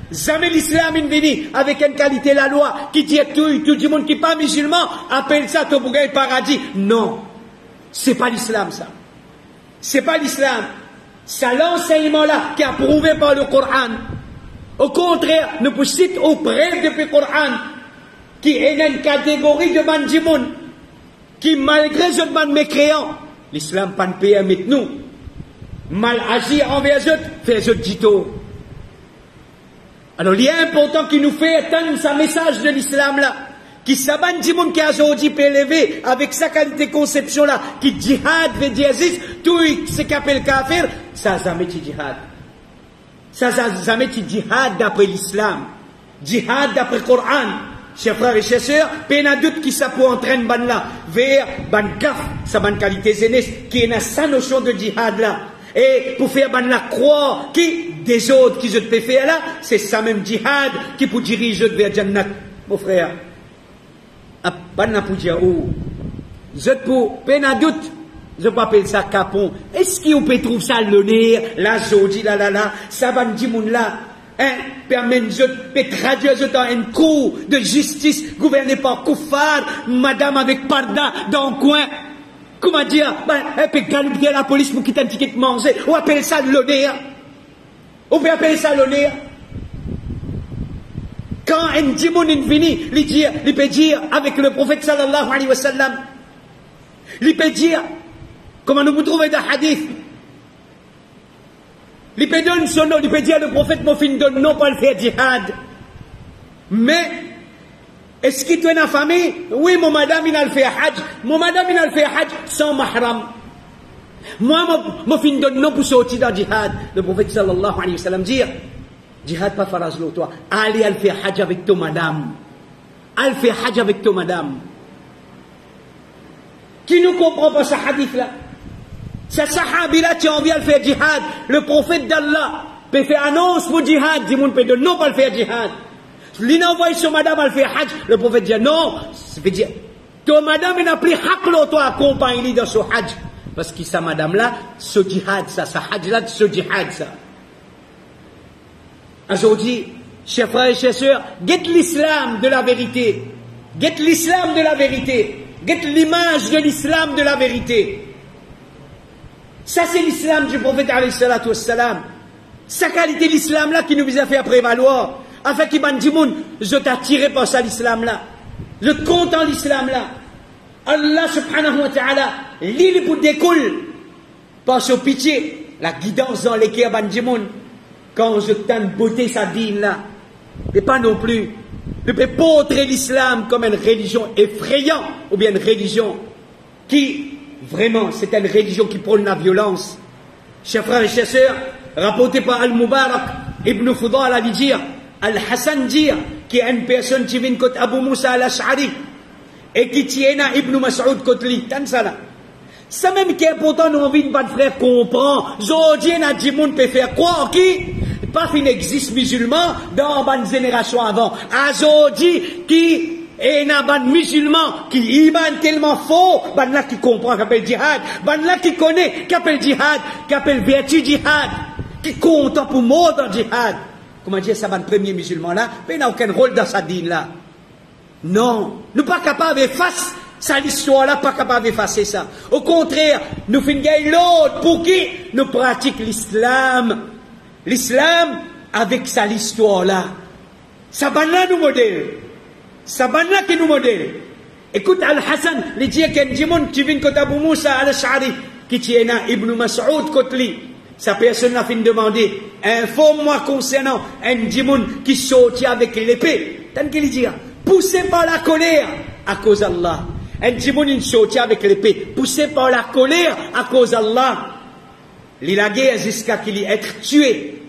Jamais l'islam est venu avec une qualité la loi qui dit tout le monde qui n'est pas musulman appelle ça pour gagner paradis. Non. C'est pas l'islam ça. C'est pas l'islam. C'est l'enseignement là qui est approuvé par le Coran. Au contraire, nous pouvons citer auprès depuis le Coran qui est une catégorie de bandimoun qui malgré ce ban mécréant, l'islam pas de payer avec nous. Mal agi envers eux, fait eux dito. Alors il est important qu'il nous fait atteindre ce message de l'islam là. Qui s'abanne du monde qui a aujourd'hui élevé avec sa qualité de conception là, qui djihad veut dire tout ce qu'appelle kafir, ça jamais dit djihad. Ça jamais dit djihad d'après l'islam. Djihad d'après le Coran. Chers frères et chers sœurs, peine doute qui ça pour entraîner ban là, vers ban kaf, sa ban qualité zénès, qui est sa notion de djihad là. Et pour faire ban la croire qui des autres qui je te faire là, c'est ça même djihad qui pour diriger vers Jannat, mon frère. Ban pour dire où je pour peine à doute, je peux appeler ça capon. Est-ce qu'on peut trouver ça l'honneur, la jodi, là, ça va me dire moun là, hein, permet de traduire dans un cours de justice gouverné par Koufar, madame avec parda dans le coin. Comment dire, elle peut gagner la police pour quitter un ticket de manger, ou appeler ça l'honneur. On peut appeler ça l'honneur. Quand un djimoun est venu, il peut dire avec le prophète sallallahu alayhi wa sallam, il peut dire, comment nous trouvons dans le hadith, il peut donner son nom, il peut dire le prophète m'a fait donner non pas le faire djihad. Mais, est-ce qu'il est une famille? Oui, mon madame, il a le fait hajj. Mon madame, il a le fait hajj sans mahram. Moi, m'a fait donner non pour sortir dans le djihad. Le prophète sallallahu alayhi wa sallam dit, djihad pas faraz l'eau, toi. Allez, elle fait hajj avec ton madame. Elle fait hajj avec ton madame. Qui ne comprend pas ce hadith-là? Ce sahabi-là, tu as envie de faire djihad. Le prophète d'Allah peut faire annonce pour djihad. Dis mon pédon, non pas le faire djihad. L'il envoie sur madame, elle fait hajj. Le prophète dit non. Ça veut dire, ton madame, il n'a plus haq toi accompagner dans ce hajj. Parce que sa madame-là, ce djihad, ça, sa hajj-là, ce djihad, ça. Aujourd'hui, chers frères et chers sœurs, guette l'islam de la vérité. Guette l'islam de la vérité. Guette l'image de l'islam de la vérité. Ça, c'est l'islam du prophète alayhi salatu wassalam. Sa qualité l'islam là qui nous a fait prévaloir. Afin qu'il m'a dit, je t'ai attiré par ça l'islam là. Je te compte en l'islam là. Allah subhanahu wa ta'ala, l'île pour découle. Par son pitié, la guidance dans lesquelles m'a dit, quand je t'aime beauté sa dîne là. Et pas non plus. Ne peut pas montrer l'islam comme une religion effrayante ou bien une religion qui, vraiment, c'est une religion qui prône la violence. Chers frères et chers sœurs, rapporté par Al-Mubarak, Ibn Fudal a dit, Al-Hassan dit, qui est une personne qui vient contre Abu Musa al-Ash'ari, et qui tient à Ibn Mas'ud contre lui. Ça même qui est important, nous envie de pas de frère comprendre. Aujourd'hui, on a dit, on peut faire croire qui? pas fin existe musulman dans une génération avant. Azodi qui est un musulman qui iman tellement faux, ban là qui comprend qu'appelle djihad, ban là qui connaît qu'appelle djihad, qu'appelle vertu djihad, qui compte pour mort dans djihad. Comment dire ça, ban premier musulman là, mais il n'a aucun rôle dans sa dîne là. Non, nous pas capables de face ça l'histoire là, pas capable d'effacer ça. Au contraire, nous faisons l'autre pour qui nous pratiquons l'islam. L'islam avec sa l'histoire là. Ça ban là nous modèle. Ça ban là qui nous modèle. Écoute Al-Hassan, les dieux qui ont qui viennent côté Abu Moussa al-Ash'ari, qui tient Ibn Mas'ud Kotli. Sa personne a fait demander, informe-moi concernant un djimoun qui sortit avec l'épée. Tant qu'il dit, poussé par la colère à cause d'Allah. Un djimoun sortit avec l'épée, poussé par la colère à cause d'Allah. Il a guerre jusqu'à qu'il être tué.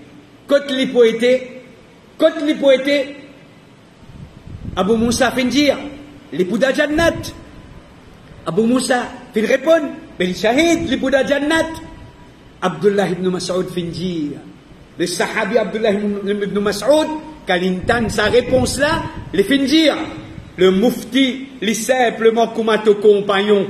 Quand il peut être, Abu Moussa fait dire, les Bouddha Jannat. Abu Moussa fait répondre, mais les shahid, les Bouddha Jannat. Abdullah ibn Mas'ud fait dire, le sahabi Abdullah ibn Mas'ud, quand il entend sa réponse là, il fait dire, le mufti, il simplement comme ton compagnon.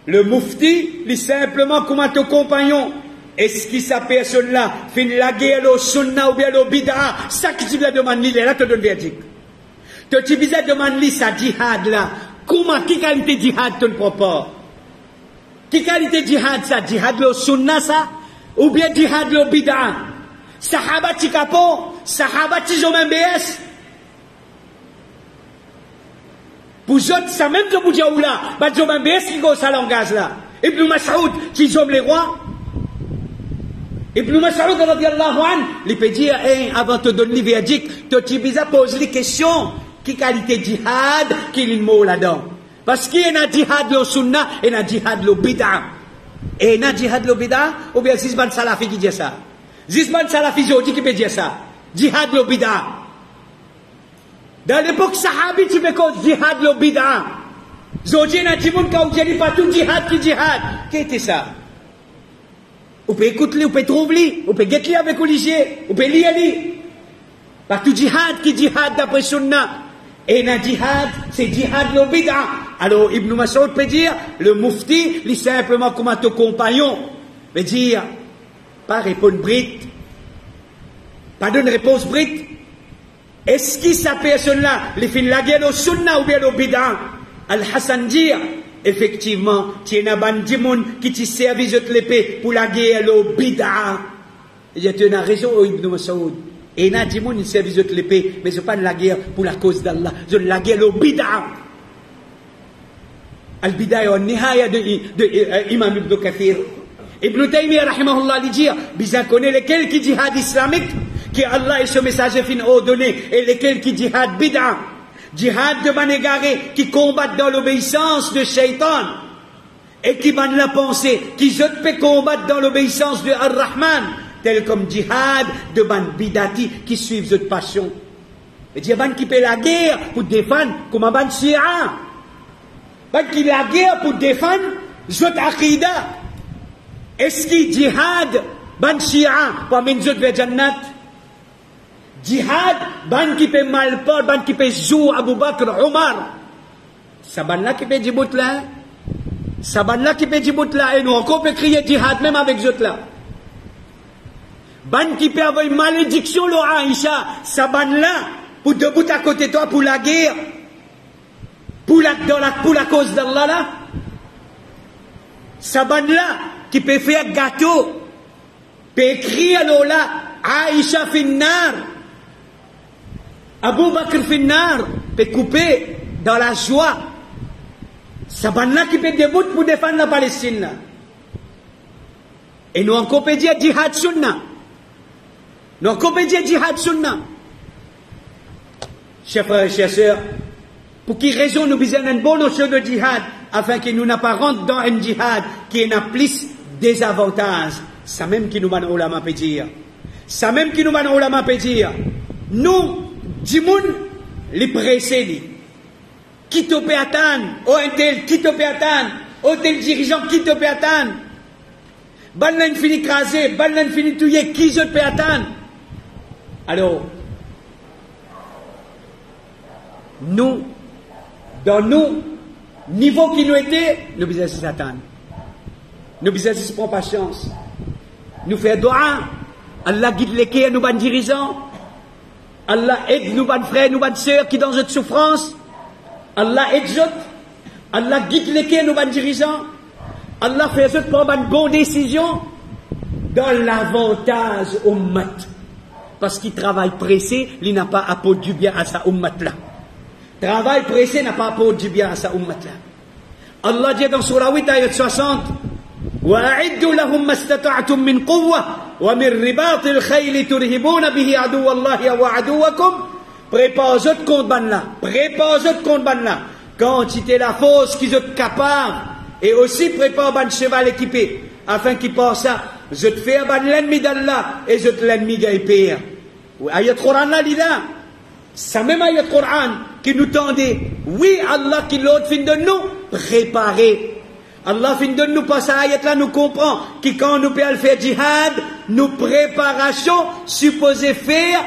Le mufti, il simplement comme ton compagnon. Est-ce que sa personne là fait la guerre au sunna ou bien au bid'a? Ça que tu lui demandes, il est là, te donne verdict. Tu lui demandes sa djihad là. Comment, qui qualité djihad ton propre? Qui qualité djihad ça? Djihad au sunna ça? Ou bien djihad au bid'a? Sahaba ti kapon, sahaba ti jomen BS. Pour autres, ça même que vous dites là, bah jomen BS qui go sa langage là. Ibn Mas'ud qui jom les rois. Ibn Mas'ud radiyallahu anhu, il peut dire, avant de te donner le verdict, tu as posé les questions, qui qualité djihad, qui est le mot là-dedans. Parce qu'il y a un djihad le sunna, et un djihad le bid'a. Et un djihad le bid'a, ou bien Zizban Salafi qui dit ça. Zizban Salafi qui peut dire ça. Djihad le bid'a. Dans l'époque sahabi, tu fais quoi djihad le bid'a. Zodi n'a dit mon cas où il n'y a pas tout djihad qui djihad. Qu'est-ce que ça? Vous pouvez écouter, vous pouvez trouver, vous pouvez guetter avec l'olivier, vous pouvez lire. Pas tout djihad qui djihad d'après sunna. Et un djihad, c'est djihad le bid'a. Alors Ibn Mas'ud peut dire, le mufti, il simplement comme un compagnon, peut dire, pas répondre brite, pas donner réponse brite. Est-ce que sa personne-là, il fait la guerre au sunna ou bien au bid'a? Al-Hassan dit, effectivement, tu es un bandimoun qui te servi de l'épée pour la guerre au bid'a. Il y a une raison, Ibn Mas'ud. Et il y a des gens qui servent de l'épée, mais ce n'est pas la guerre pour la cause d'Allah, c'est la guerre au bid'a. Al-bid'a est nihaya de Imam Ibn Kathir. Ibn Taymiyyah, rahimahullah, il dit, bizarre connaît lesquels qui djihad islamique, qui Allah et son messager fin ordonné, et lesquels qui djihad bid'a. Djihad de manégaré, qui combattent dans l'obéissance de Shaitan, et qui ban la pensée, qui je peux combattre dans l'obéissance de Ar-Rahman, tel comme djihad de ban bidati qui suivent cette passion. Et djihad qui fait la guerre pour défendre comme un ban shi'a. Ban qui la guerre pour défendre cette aqidah. Est-ce que djihad ban shi'a pour amener cette vers Jannat? Djihad ban qui fait malport, ban qui fait jou Abu Bakr, Omar. Ça ban là qui fait djibout là. Ça ban là qui fait djibout là. Et nous encore peut crier djihad même avec eux là. Ban qui peut avoir une malédiction, le Aïcha, ça ban là, pour debout à côté de toi, pour la guerre, pour la cause d'Allah là. Ça ban là, qui peut faire gâteau, peut écrire là, Aïcha finnar, Abu Bakr finnar, peut couper dans la joie. Ça ban là qui peut debout pour défendre la Palestine là. Et nous encore peut dire djihad sunna. Donc, on peut dire djihad sunna. Chers frères et chers sœurs, pour quelle raison nous visons une bonne notion de djihad, afin que nous n'apparent dans un djihad qui n'a plus des avantages. Ça même qui nous m'a ulama peut dire. Ça même qui nous m'a ulama peut dire. Nous, djimoun, les pressés, qui te peut attendre, oh un tel, qui te peut attendre, oh tel dirigeant, qui te peut attendre. ban n'a fini crasé, ban n'a fini tué, qui je peux attendre? Alors, nous, dans nous, niveau qui nous était, nous besoin de attendre. Nous besoin de prendre patience. Nous faire doa. Allah guide les quais, nous ban dirigeants. Allah aide nous ban frères, nous ban sœurs qui dans cette souffrance. Allah aide eux. Allah guide les quais, nous ban dirigeants. Allah fait eux prendre une bonne décision dans l'avantage ummat. Parce qu'il travaille pressé, il n'a pas apporté du bien à sa ummat là. Travail pressé n'a pas apporté du bien à sa ummat là. Allah dit dans Surah 8, ayat 60, وَأَعِدُّوا لَهُمْ مَا اسْتَطَعْتُم مِّن قُوَّةٍ وَمِن رِّبَاطِ الْخَيْلِ تُرْهِبُونَ بِهِ عَدُوَّ اللَّهِ وَعَدُوَّكُمْ. Préparez-vous de compte ban là. Préparez-vous de compte ban là. Quantité la force qu'ils sont capables. Et aussi prépare ban cheval équipé. Afin qu'il pense ça. Je te fais ban l'ennemi d'Allah. Et je te l'ennemi gagne pire. Ayat Coran là, dit là. Ça même ayat Coran qui nous tendait. Oui, Allah qui l'autre fin de nous. Préparer. Allah fin de nous pas ça ayat là nous comprend que quand nous pouvons faire djihad, nous préparation supposé faire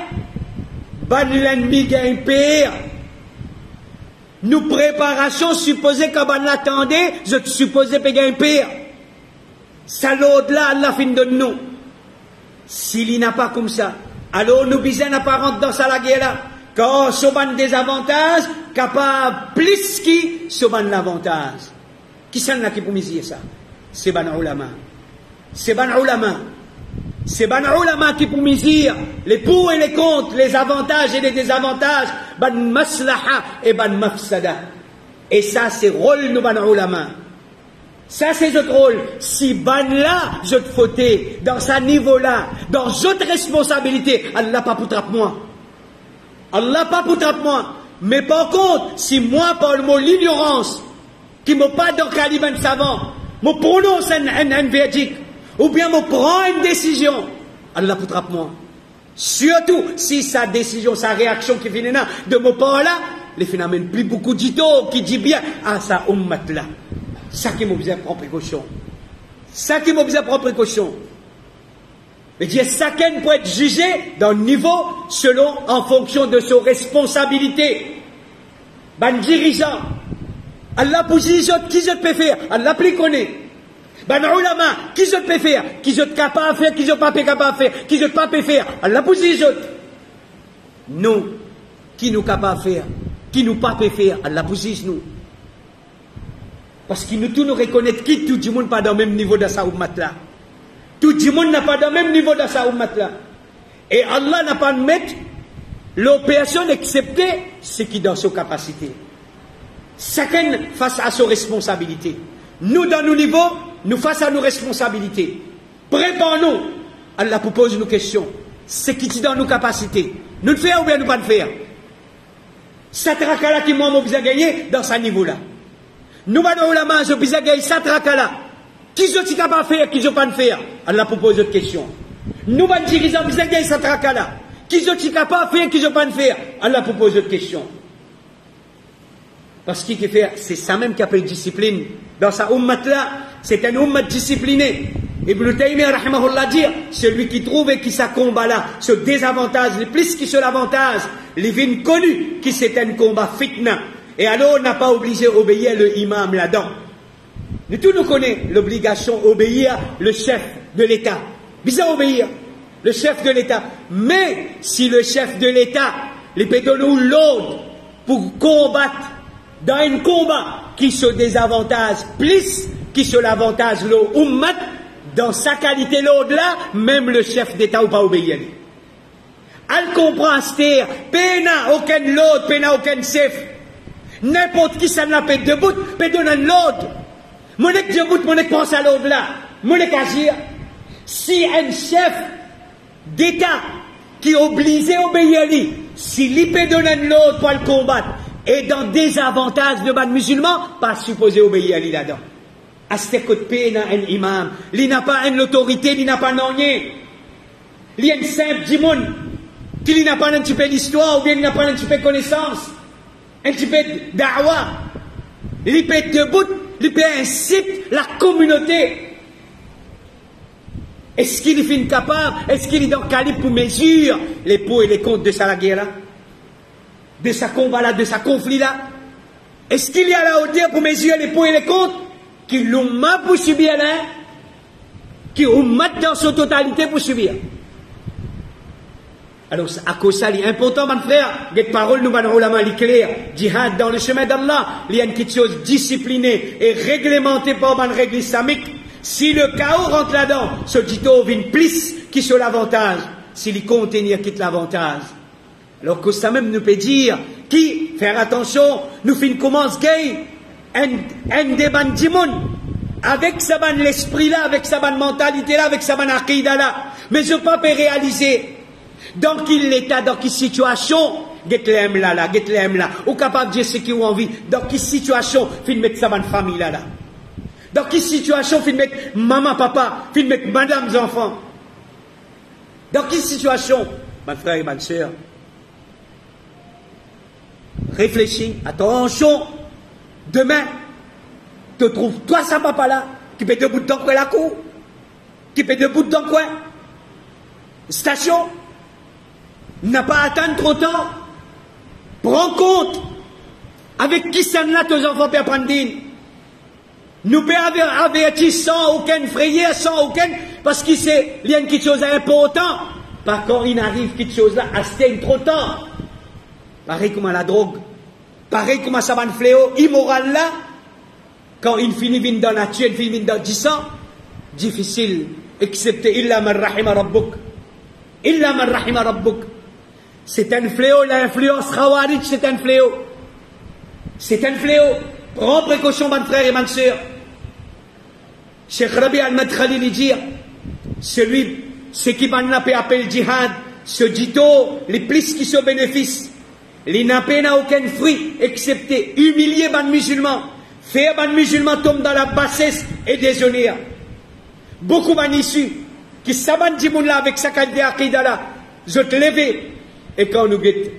ban l'ennemi gagne pire. Nous préparation supposé que ban l'attendait, je te supposé que gagne pire. Ça l'autre là Allah fin de nous. S'il n'a pas comme ça, alors nous besoin n'a pas rentrer dans ça la guerre là. Quand ce ban des avantages, capable plus qui ce ban l'avantage. Qui s'en a qui pour miser ça? C'est ban ulama. C'est ban ulama. C'est ban ulama qui pour miser les pour et les contre, les avantages et les désavantages, ban maslaha et ban mafsada. Et ça c'est rôle nous ban ulama. Ça c'est notre rôle. Si ban là, je te fautais dans sa niveau là, dans votre responsabilité, Allah pas pour trappe moi. Allah pas pour trappe moi. Mais par contre, si moi par le mot l'ignorance qui me pas dans caliban savant, me prononce un verdict, ou bien me prend une décision, Allah pour moi. Surtout si sa décision, sa réaction qui vient de mon part là, les phénomènes plus beaucoup d'ito qui dit bien à sa ummat là. Ça qui m'a besoin de prendre précaution. Ça qui m'a besoin de prendre précaution. Mais Dieu, chacun peut être jugé dans le niveau selon, en fonction de ses responsabilités. Ben dirigeant. Allah pour qui je peux faire, Allah plus connaît. Ben ulama, qui je peux faire, qui je capable de faire, qui je pas capable de faire, qui je pas peut faire, Allah pour qui je. Nous, qui nous capable de faire, qui nous pas peut faire, Allah pour qui nous. Parce que nous tous nous reconnaissons que tout le monde pas dans le même niveau de sa ummat là. Tout le monde n'a pas dans le même niveau de sa ummat là. Et Allah n'a pas de mettre l'opération excepté ce qui est dans ses capacités. Chacun face à ses responsabilités. Nous, dans nos niveaux, nous face à nos responsabilités. Prépare-nous. Allah pour poser nos questions. Ce qui est dans nos capacités. Nous le faisons ou bien nous pas le faire. Cette raka-là qui moi, besoin de gagner dans ce niveau-là. Nous, madame ulama, je besoin de gagner cette raka-là. Qui je suis capable de faire, qui je pas de faire. Allah pour poser d'autres questions. Nous, madame dirigeants, besoin de gagner cette raka-là. Qui je suis capable de faire, qui je pas de faire. Allah pour poser d'autres questions. Parce qu'il fait, c'est ça même qui appelle discipline. Dans sa ummat là, c'est un ummat discipliné. Ibn Taymiyyah, rahimahullah, dit, celui qui trouve et qui sa combat là, ce désavantage, le plus qui se l'avantage, les vignes connues, qui c'est un combat fitna. Et alors, on n'a pas obligé d'obéir le imam là-dedans. Nous tous nous connaissons l'obligation d'obéir le chef de l'État. Bizarre obéir le chef de l'État. Mais, si le chef de l'État, les peut donner l'ordre pour combattre dans un combat qui se désavantage plus, qui se l'avantage le ummat, dans sa qualité l'autre là, même le chef d'État ou pas obéir. Elle comprend c'est pena aucun l'autre, pena aucun chef. N'importe qui ça n'a pas debout, peut donner l'autre. Mon est debout, mon est pense à l'autre là. Mon est agir. Si un chef d'État qui est obligé à obéir lui, s'il peut donner l'autre pour le combattre, et dans des avantages de ban musulman, pas supposé obéir à lui là-dedans. À ce côté, il n'a un imam, il n'a pas une autorité, il n'a pas un rien. Il y a une simple dimon, qu'il n'a pas un petit peu d'histoire, ou bien il n'a pas un petit peu de connaissance, un petit peu d'a'wa. Il peut être debout, il peut inciter la communauté. Est-ce qu'il est fin capable? Est-ce qu'il est dans le calibre pour mesurer les pour et les contre de sa guerre là? De sa combat là, de sa conflit là? Est-ce qu'il y a la hauteur pour mesurer les pour et les contre? Qui l'ont mal pour subir là? Qui ont mal dans sa totalité pour subir? Alors, à cause de ça, il est important, mon frère, des paroles nous allons la main claire. Djihad dans le chemin d'Allah, il y a une petite chose disciplinée et réglementée par une règle islamique. Si le chaos rentre là-dedans, ce dito vient plus qui sur l'avantage. S'il y contenir quitte l'avantage. Alors que ça même nous peut dire, qui, faire attention, nous fin commence gay, un débat du monde, avec sa ban l'esprit là, avec sa ban mentalité là, avec sa ban aqida là. Mais je ne peux pas réaliser. Dans quel état, dans quelle situation, get l'aime là, get l'aime là, ou capable de dire ce qu'ils ont envie, dans quelle situation, fin mettre sa bonne famille là. Dans quelle situation, fin mettre maman, papa, fin mettre madame, enfants. Dans quelle situation, mon frère et ma soeur, réfléchis, attention, demain, te trouves toi, sa papa là, qui peut debout dans quoi la cour, qui peut debout dans quoi, station, n'a pas atteint trop temps. Prends compte avec qui ça là tes enfants peuvent apprendre. Nous pouvons avertir sans aucune frayeur, sans aucune, parce qu'il y a quelque chose d'important. Par contre, il arrive quelque chose là, à se trop temps. Pareil comme à la drogue, pareil comme à ça va fléau immoral là, quand il finit dans la nature, il finit dans 10 ans, difficile, excepté illa man rahima rabbuk. Illa man rahima rabbuk. C'est un fléau, l'influence Khawarij, c'est un fléau. C'est un fléau. Prends précaution, mon frère et ma soeur. Cheikh Rabi al-Madkhali lui dit, ce qui va n'a pas appelé djihad, ce dito, les plus qui sont bénéfices, les n'a aucun fruit, excepté humilier les musulmans, faire les musulmans tomber dans la bassesse et déshonneur. Beaucoup d'issus, qui savent dire là avec sa qualité aqida là, je te lever. Et quand nous guettons,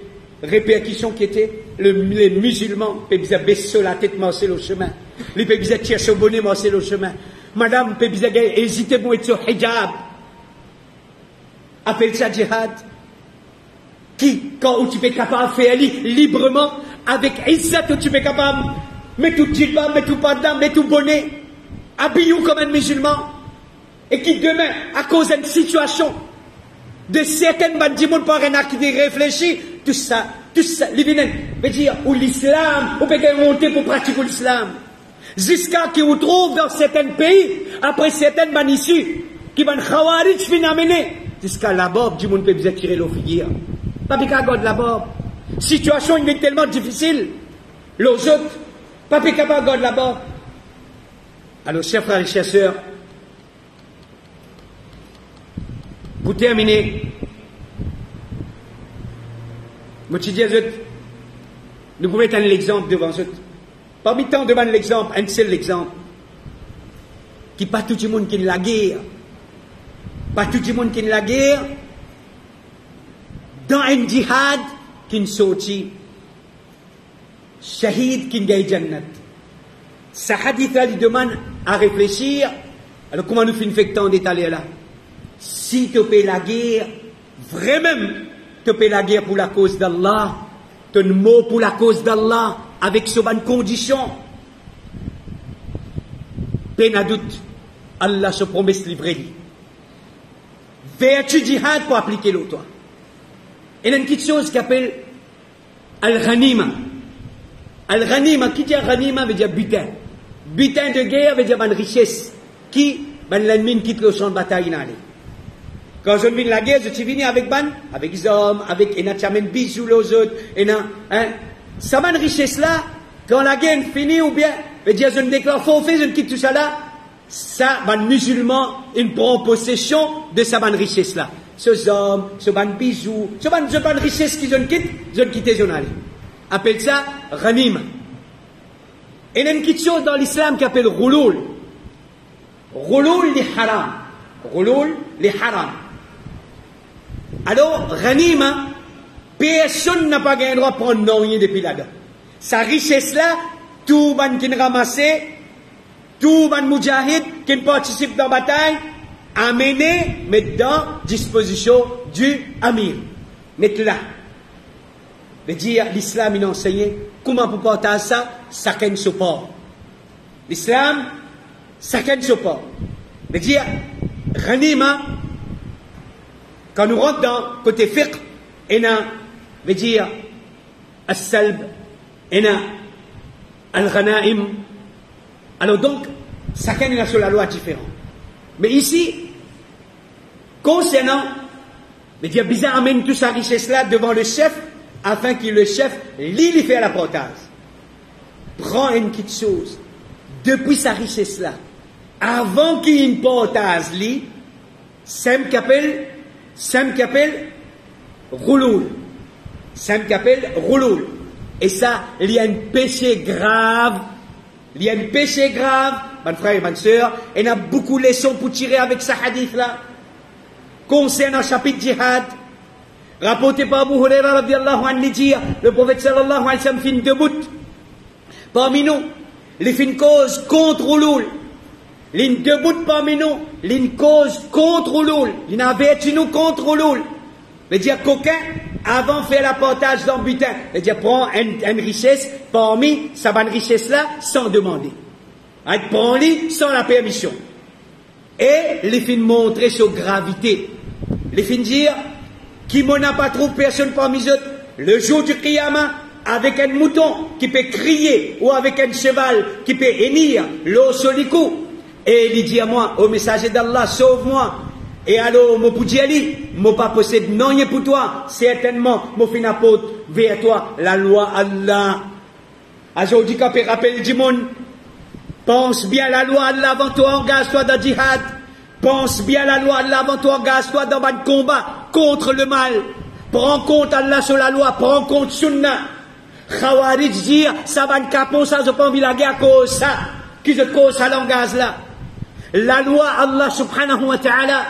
répercussions qui étaient, les musulmans, ils peuvent baisser la tête, marcher le chemin. Ils peuvent tirer sur le bonnet, marcher le chemin. Madame, peut hésiter pour être sur hijab. Appelle ça djihad. Qui, quand tu es capable de faire librement, avec izzat, tu es capable de mettre tout djilbab, mettre tout pandan, mettre tout bonnet, habillé comme un musulman. Et qui demain, à cause d'une situation, de certaines bandits par un acte de réfléchir, tout ça, les vénènes, veut dire, ou l'islam, ou peut monter pour pratiquer l'islam. Jusqu'à qu'ils vous trouvent dans certains pays, après certaines bandes issues, qui vont Khawarij fin amener, jusqu'à là-bas, du monde peut vous attirer l'eau figure. Pas piquer à God là-bas. Situation est tellement difficile. Les autres, pas piquer à God là-bas. Alors, chers frères et chers sœurs, pour terminer, moi je dis à vous, nous pouvons mettre un exemple devant vous. Parmi tant devant l'exemple, un seul exemple, qui pas tout le monde qui est la guerre, pas tout le monde qui est la guerre, dans un djihad qui est sorti, shahid qui est jannat. Ce hadith là, il demande à réfléchir. Alors comment nous faisons fait tant d'étaler là? Si tu fais la guerre, vraiment, tu fais la guerre pour la cause d'Allah, tu es mot pour la cause d'Allah, avec ce bonne condition, peine à doute, Allah se promet de livrer. Vertu djihad pour appliquer l'autre. Il y a une petite chose qui s'appelle Al-Ghanima. Al-Ghanima, qui dit Al-Ghanima veut dire butin. Butin de guerre veut dire une richesse. Qui, l'ennemi quitte le champ de bataille. Quand je viens de la guerre, je suis venu avec les hommes, avec un bisou les autres, ça va une richesse là, quand la guerre finit ou bien, je dire, je ne déclare forfait, je ne quitte tout ça là, ça, les musulmans, ils prennent possession de sa bonne richesse là. Ce hommes, ce bon bisou, ce bonne richesse qu'ils ont quitté, je ne quitte pas. Appelle ça ghanima. Et il y a une petite chose dans l'islam qui appelle rouloul. Rouloul li haram. Rouloul li haram. Alors, ghanima, personne n'a pas gagné le droit de prendre rien depuis là-dedans. Sa richesse là, tout le monde qui ramassé, tout le monde moujahid qui participe dans la bataille, amener, mettre dans disposition du Amir. Mettre là. Veut dire, l'islam, il a enseigné comment pour porter ça, chacun support. L'islam, chacun support. Veut dire, Ghanima, quand nous rentrons dans côté fiqh, il y a, veut dire, As-Salb, il y a Al-Ghanaim. Alors donc, chacun est sur la loi différente. Mais ici, concernant, veut dire, Bizarre amène toute sa richesse-là devant le chef, afin que le chef, lui fait la portage. Prends une petite chose, depuis sa richesse-là, avant qu'il y ait une portage, lui, Sam qu'appelle rouloul. Sam qu'appelle rouloul. Et ça, il y a un péché grave. Il y a un péché grave, mon frère et ma soeur, et il y a beaucoup de leçons pour tirer avec ce hadith-là. Concernant le chapitre djihad, rapporté par Abu Huraira radiallahu anhu, dit, le prophète sallallahu alayhi wa sallam fait une debout. Parmi nous, il fait une cause contre rouloul. L'une debout parmi nous, l'une cause contre rouloul. Il a averti nous contre rouloul. Veut dire qu'aucun, avant de faire la portage dans le butin, veut dire prends une richesse parmi sa bonne richesse-là sans demander. Prends-les sans la permission. Et les fins montrer sur gravité. Les fins dire, qui m'en a pas trouvé personne parmi eux, le jour du Qiyamah, avec un mouton qui peut crier, ou avec un cheval qui peut hennir, l'eau sur les coups. Et il dit à moi, au messager d'Allah, sauve-moi. Et alors, mon poudiali, mon pas possède non pour toi, certainement, mon fin apôtre vers toi, la loi Allah. Aujourd'hui, quand tu rappelles du monde, pense bien la loi Allah avant toi, engage-toi dans le djihad. Pense bien la loi Allah avant toi, engage-toi dans un combat contre le mal. Prends compte Allah sur la loi, prends compte Sunnah. Khawarij dire, ça va un capon, ça, je pas envie la guerre à cause ça, qui se cause ça langage là. La loi Allah subhanahu wa ta'ala,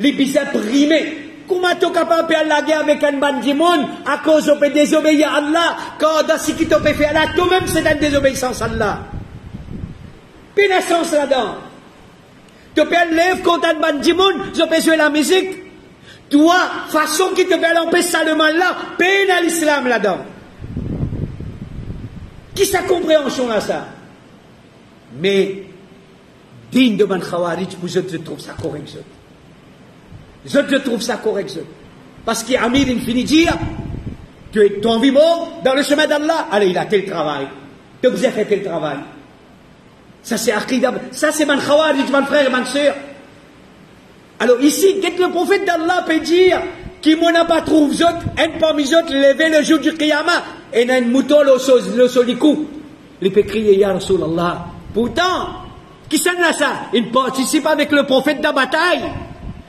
les bizarres primés. Comment tu es capable de faire la guerre avec un ban du monde à cause de désobéir à Allah, quand dans ce qui te peut faire là, toi-même c'est une désobéissance à Allah. Pénessence là-dedans. Tu peux lève contre un ban du monde, je peux jouer la musique. Toi, façon qui te fait l'empêcher ça le mal là, peine à l'islam là-dedans. Qui sa compréhension là ça? Mais, digne de man Khawarij, je trouve ça correct. Je trouve ça correct. Parce qu'Amir, il finit de dire, tu es en vie mort dans le chemin d'Allah. Allez, il a tel travail. Tu as fait tel travail. Ça c'est Aqida. Ça c'est man Khawarij, mon frère et ma soeur. Alors ici, qu'est-ce que le prophète d'Allah peut dire? Qui m'en a pas trouvé un parmi eux, lever le jour du Qiyamah, et un mouton le solikou. Il peut crier, Ya Rasulallah. Pourtant, qui s'en a ça? Il participe avec le prophète de la bataille.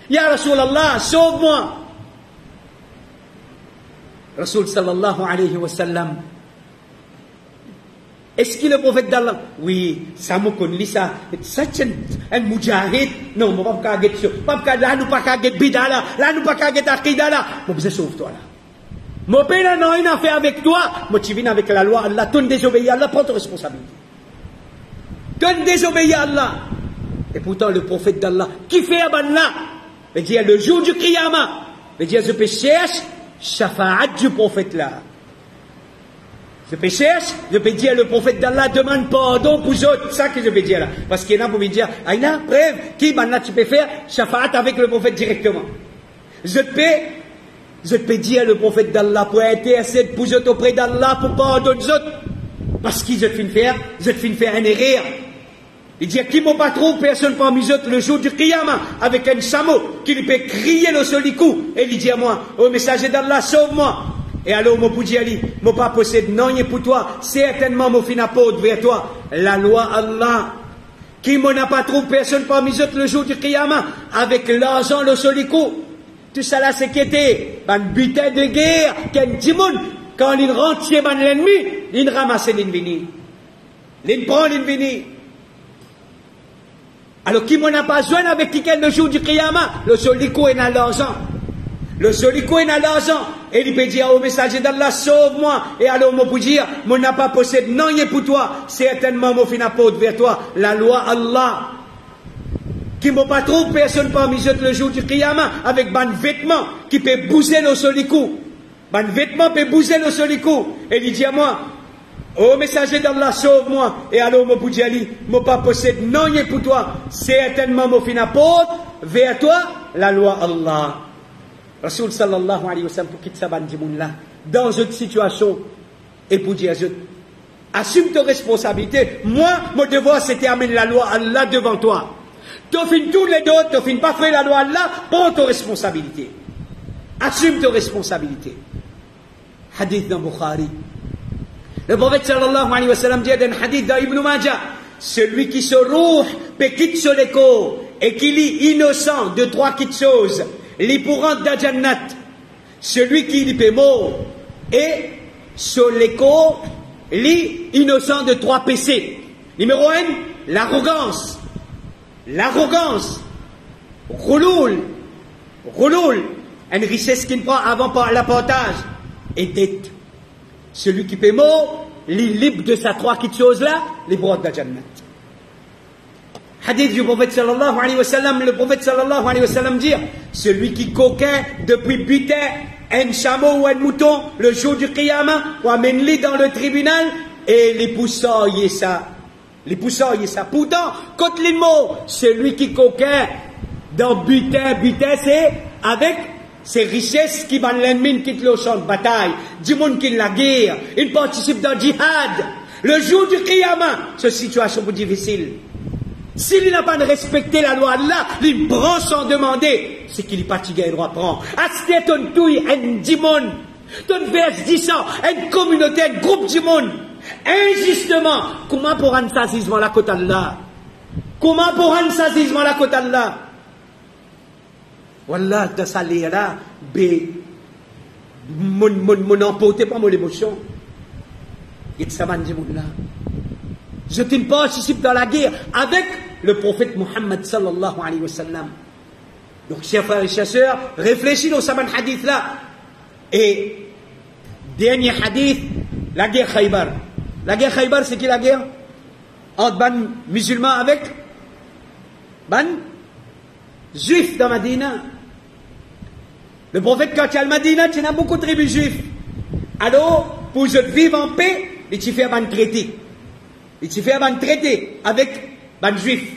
Ya Rasulallah, sauve-moi. Rasul sallallahu alayhi wa sallam. Est-ce que le prophète d'Allah? Oui, ça me connaît ça. C'est un mujahid. Non, je ne vais pas faire ça. Là, nous ne pas faire bidala. Là, nous ne pas faire aqida là. Je sauve-toi là. Mon père n'a rien à faire avec toi. Moi, tu viens avec la loi. Allah, tu désobéis à Allah, prends ta responsabilité. Tu désobéis à Allah. Et pourtant, le prophète d'Allah, qui fait Aban là? veut dire le jour du Qiyamah, veut dire je peux chercher shafa'at du prophète là. Je peux chercher, je peux dire le prophète d'Allah demande pardon pour eux, c'est ça que je peux dire là. Parce qu'il y en a pour me dire, Aïna, preuve, qui maintenant tu peux faire shafa'at avec le prophète directement. Je peux dire le prophète d'Allah pour intercéder pour eux auprès d'Allah pour pardonner eux. Parce qu'ils je te faire un erreur. Il dit, qui m'a pas trouvé personne parmi eux le jour du Qiyamah, avec un chameau, qui lui peut crier le solikou, et il dit à moi, au messager d'Allah, sauve-moi. Et alors, mon poudier Ali, mon pas possède, non, il est pour toi, certainement, mon fin apôtre vers toi, la loi Allah. Qui m'en a pas trouvé personne parmi eux le jour du Qiyamah, avec l'argent, le solikou. Tout ça là, c'est qu'était, un butin de guerre, qu'un dimoun, quand il rentre chez l'ennemi, il ramasse l'ennemi. Il prend l'ennemi. Alors, qui m'en a pas besoin avec qui le jour du Qiyamah? Le solikou est dans l'argent. Le solikou est dans l'argent. Et il peut dire au messager d'Allah, sauve-moi. Et alors, mon peut dire, mon n'a pas possède, non, il est pour toi. Certainement, mon fin apôtre vers toi. La loi Allah. qui m'a pas trop personne parmi eux le jour du Qiyamah, avec ban vêtements qui peut bouger le solikou. Ban vêtements peut bouger le solikou. Et il dit à moi, ô messager d'Allah, sauve-moi. Et alors, mon Boudjali, moi pas possède, non, y est pour toi. Certainement, mon fin apôtre, vers toi, la loi Allah. Rasoul sallallahu alayhi wa sallam, pour quitter sa bande là, dans une situation, et pour dire, assume tes responsabilités. Moi, mon devoir, c'était amener la loi Allah devant toi. Tu finis tous les autres, tu finis pas faire la loi Allah, prends tes responsabilités. Assume tes responsabilités. Hadith dans Bukhari. Le prophète sallallahu alayhi wa sallam dit dans un hadith dans Ibn Majah, celui qui se rouh, peut quitter sur les corps, et qui lit innocent de trois petites choses, les pourrant d'Ajannat, celui qui lit mort, et sur les corps, lit innocent de trois péchés. Numéro 1, l'arrogance. L'arrogance. Rouloul. Une richesse qui ne prend avant par l'apportage. Et dette. Celui qui paie mort, lit libre de sa trois petites choses-là, les brodes d'Ajannat. Hadith du prophète sallallahu alayhi wa sallam, le prophète sallallahu alayhi wa sallam dit, celui qui coquin depuis butin un chameau ou un mouton le jour du Qiyamah, ou amène-les dans le tribunal et les poussaille ça. Pourtant, quand les mots, celui qui coquin dans butin c'est avec ces richesses qui van l'ennemi quitte le champ de bataille, du monde qui la guerre, il participe dans le djihad. Le jour du Qiyamah, cette situation est difficile. S'il n'a pas respecté la loi Allah, il prend sans demander, c'est qu'il est fatigué et droit prend. Acheter ton touille, un dimon, ton verse 10 ans, une communauté, un groupe dimon. Injustement, comment pour rendre ça zizement la côte Allah? Comment pour rendre ça zizement la côte Allah? Wallah, dans sa là, mon emporté par mon émotion. Et ça m'a dit, là. Je ne participe dans la guerre avec le prophète Muhammad sallallahu alayhi wa sallam. Donc, chers frères et chers sœurs, réfléchissez dans ce hadith là. Et, dernier hadith, la guerre Khaybar. La guerre Khaybar, c'est qui la guerre? Entre ban musulmans avec ban juifs dans Madina. Le prophète, quand il y a le Madina, il y a beaucoup de tribus juifs. Alors, pour vivre en paix, il faut faire un traité. Il faut faire un traité avec ban juifs.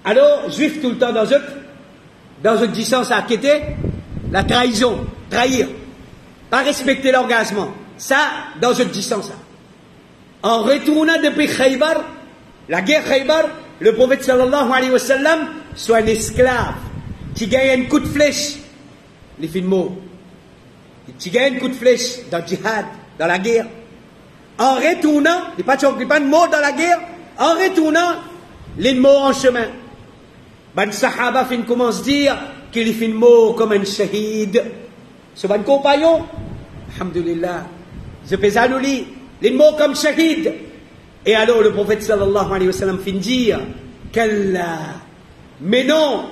Alors, juifs tout le temps dans une distance à quitter, la trahison, trahir, pas respecter l'engagement. Ça, dans une distance. En retournant depuis Khaybar, la guerre Khaybar, le prophète sallallahu alayhi wa sallam, soit un esclave qui gagne un coup de flèche, les films mots, qui gagne un coup de flèche dans le djihad, dans la guerre. En retournant, il n'y a pas de mort dans la guerre, en retournant, les morts en chemin. Ben Sahaba fin commence à dire qu'il est mort comme un shahid. Ce bon compagnon, alhamdulillah, je fais ça nous lit, les morts comme shahid. Et alors le prophète sallallahu alayhi wa sallam fin dire qu'Allah, mais non,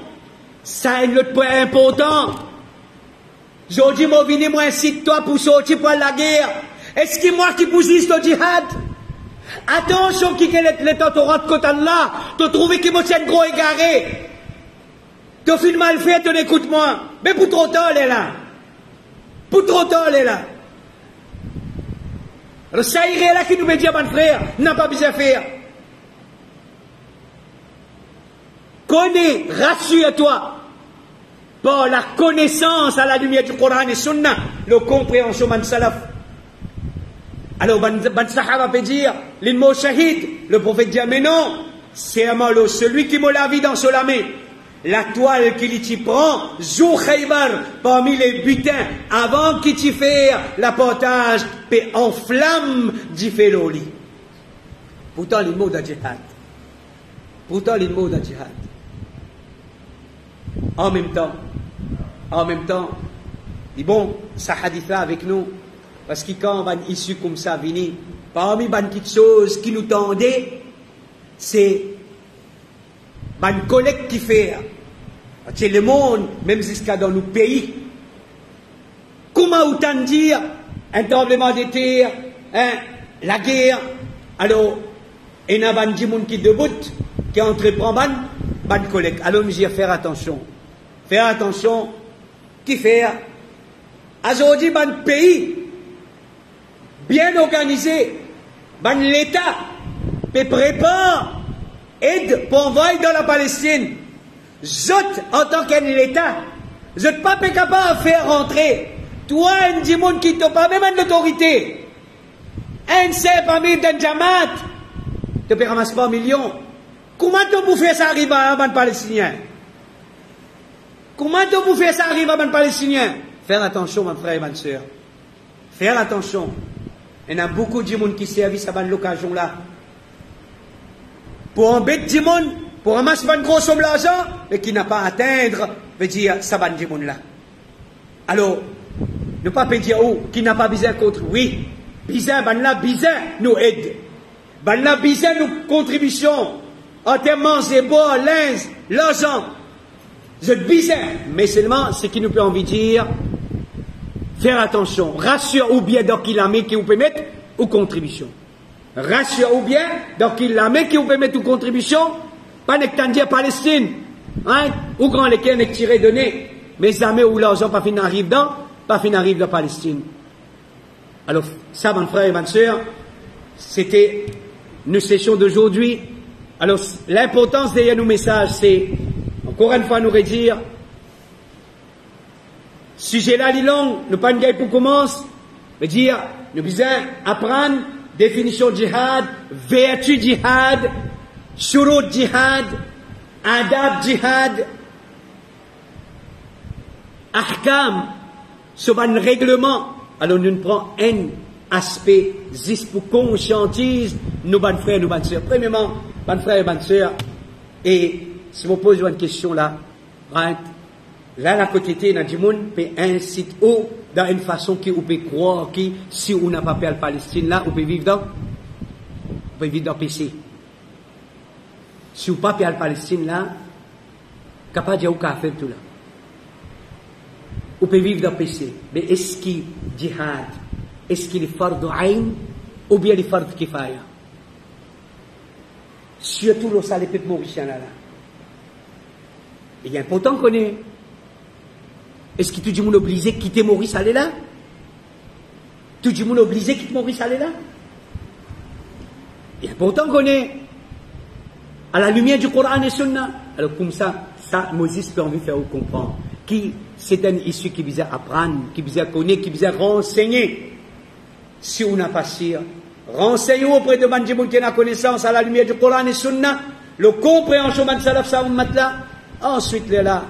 ça est notre point important. J'ai dit, moi, venez, moi, incite toi pour sortir pour la guerre. Est-ce que moi qui pousse au djihad? Attention, qui est le temps, tu rentres côté Allah, tu trouves qu'il me tient gros égaré. Tu fais mal fait, tu n'écoutes moi. Mais pour trop tard, elle est là. Pour trop tard, elle est là. Le saïré là qui nous met dire, mon frère, n'a pas besoin de faire. Connais, rassure-toi. Par la connaissance à la lumière du Coran et Sunna, la compréhension man salaf. Alors, ban sahaba peut dire, l'immo shahid, le prophète dit, mais non, c'est celui qui me la vie dans la main. La toile qu'il y prend, jour Khaybar, parmi les butins, avant qu'il t'y fait l'apportage, peut en flamme d'y fait l'oli. Pourtant, l'immo de djihad. En même temps, dit bon, ça hadith là avec nous, parce que quand on va issu comme ça venir, parmi les petites choses qui nous tendaient, c'est une collecte qui fait, c'est le monde, même jusqu'à dans nos pays. Comment autant dire un tremblement de terre, la guerre, alors, il y a des gens qui debout, qui entreprennent, ban collecte. Alors, nous disons faire attention. Faire attention. Qui faire? Aujourd'hui, ban pays bien organisé, ban l'État peut préparer aide pour envoyer dans la Palestine. Zot, en tant qu'État, zot pas capable de faire rentrer. Toi, un dimon qui t'a pas même l'autorité. Un seul parmi d'un Jamaat, tu peux ramasser pas un million. Comment tu peux faire ça arriver à un Palestinien? Comment tu peux faire ça arriver à un Palestinien? Faire attention, mon frère et ma soeur. Faire attention. Il y a beaucoup de gens qui servent à l'occasion là. Pour embêter du monde, pour ramasser une grosse somme d'argent, mais qui n'a pas à atteindre, veut dire, ça va du monde là. Alors, ne pas dire, oh, qui n'a pas besoin contre, oui, besoin, ben là, besoin, nous aide. Ben là, besoin, nous contribution. En termes de bois, linge, l'argent. Je besoin. Mais seulement, ce qui nous peut envie de dire, faire attention. Rassure ou bien dans qui la met qui vous peut mettre, ou contribution. Rassure ou bien dans qui la met qui vous peut mettre, ou contribution. Pas n'est dire Palestine. Hein? Ou grand lesquels n'est tiré de nez. Mais amis où l'argent pas fin arrive dans Palestine. Alors, ça, mon frère et ma soeur, c'était une session d'aujourd'hui. Alors, l'importance derrière nos messages, c'est, encore une fois, nous redire, sujet là, long, nous pas une guerre pour commencer, mais dire, nous besoin apprendre définition de djihad, vertu djihad, shurut djihad, adab djihad, ahkam, sur un règlement. Alors nous prenons un aspect juste pour conscientiser nos bonnes frères, nos bonnes sœurs. Premièrement, bonnes frères et bonnes sœurs, et si vous posez une question là, right, là, la côté de du monde peut inciter ou dans une façon qui vous peut croire que si on n'a pas fait la Palestine là, vous pouvez vivre dans PC. Si vous n'avez pas fait la Palestine là, capable de dire vous faire tout là. Vous pouvez vivre dans PC. Mais est-ce qu'il djihad, est-ce qu'il est fard ayn ou bien il est fard kifaya? Surtout le salé peut mauricien là. Il est important qu'on ait. Est-ce que tout le monde est obligé de quitter Maurice aller là? Tout le monde est obligé de quitter Maurice aller là? Il est important qu'on ait à la lumière du Coran et Sunna. Alors comme ça Moses peut envie de faire comprendre qui c'est un issue qui vise à apprendre, qui vise à connaître, qui vise à renseigner. Si on n'a pas sûr, renseignez auprès de Bandjimoun qui a connaissance à la lumière du Coran et Sunna, le compréhension de Salaf Saoumat là, ensuite là,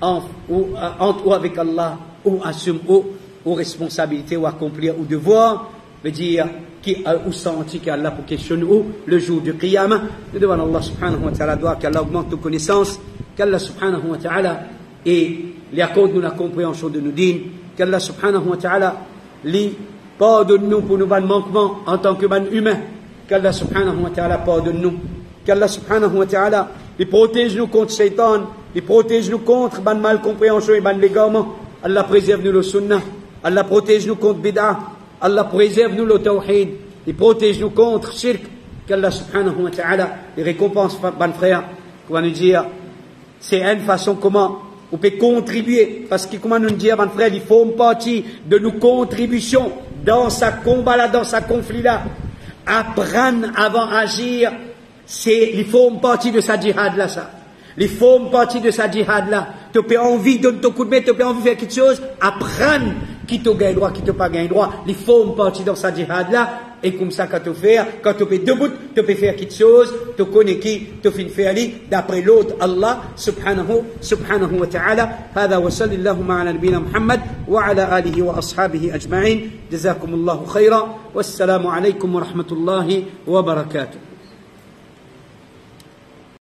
entre ou avec Allah, ou assume ou responsabilité, ou accomplir, ou devoir, veut dire, qui a ou senti qu'Allah pour questionner ou le jour du Qiyamah. Nous devons Allah subhanahu wa ta'ala doit qu'Allah augmente nos connaissances, qu'Allah subhanahu wa ta'ala et les accorde nous la compréhension de nos dînes, qu'Allah subhanahu wa ta'ala les pardonne-nous pour nos manquements en tant que humains, qu'Allah subhanahu wa ta'ala pardonne-nous, qu'Allah subhanahu wa ta'ala les protège-nous contre Shaitan, les protège-nous contre ban mal compréhension et ban l'égarement. Allah préserve-nous le sunnah, Allah protège-nous contre bid'ah, Allah préserve-nous le tawhid, les protège-nous contre shirk, qu'Allah subhanahu wa ta'ala les récompense ban frère, qu'on va nous dire, c'est une façon comment on peut contribuer, parce que comment nous dire, mon frère, il faut une partie de nos contributions dans sa combat là, dans sa conflit là. Apprendre avant d'agir, il faut une partie de sa djihad là, ça. Il faut une partie de sa djihad là. Tu as envie de donner ton coup de main, tu as envie de faire quelque chose, apprendre qui te gagne droit, qui te pas gagne droit. Il faut une partie dans sa djihad là. Et comme ça, quand tu fais debout, tu peux faire quelque chose, tu connais qui, tu fais faire d'après l'autre, Allah, subhanahu wa ta'ala. هذا وصلى اللهم على نبينا محمد وعلى آله وأصحابه أجمعين. جزاكم الله خيرا والسلام عليكم ورحمة الله وبركاته.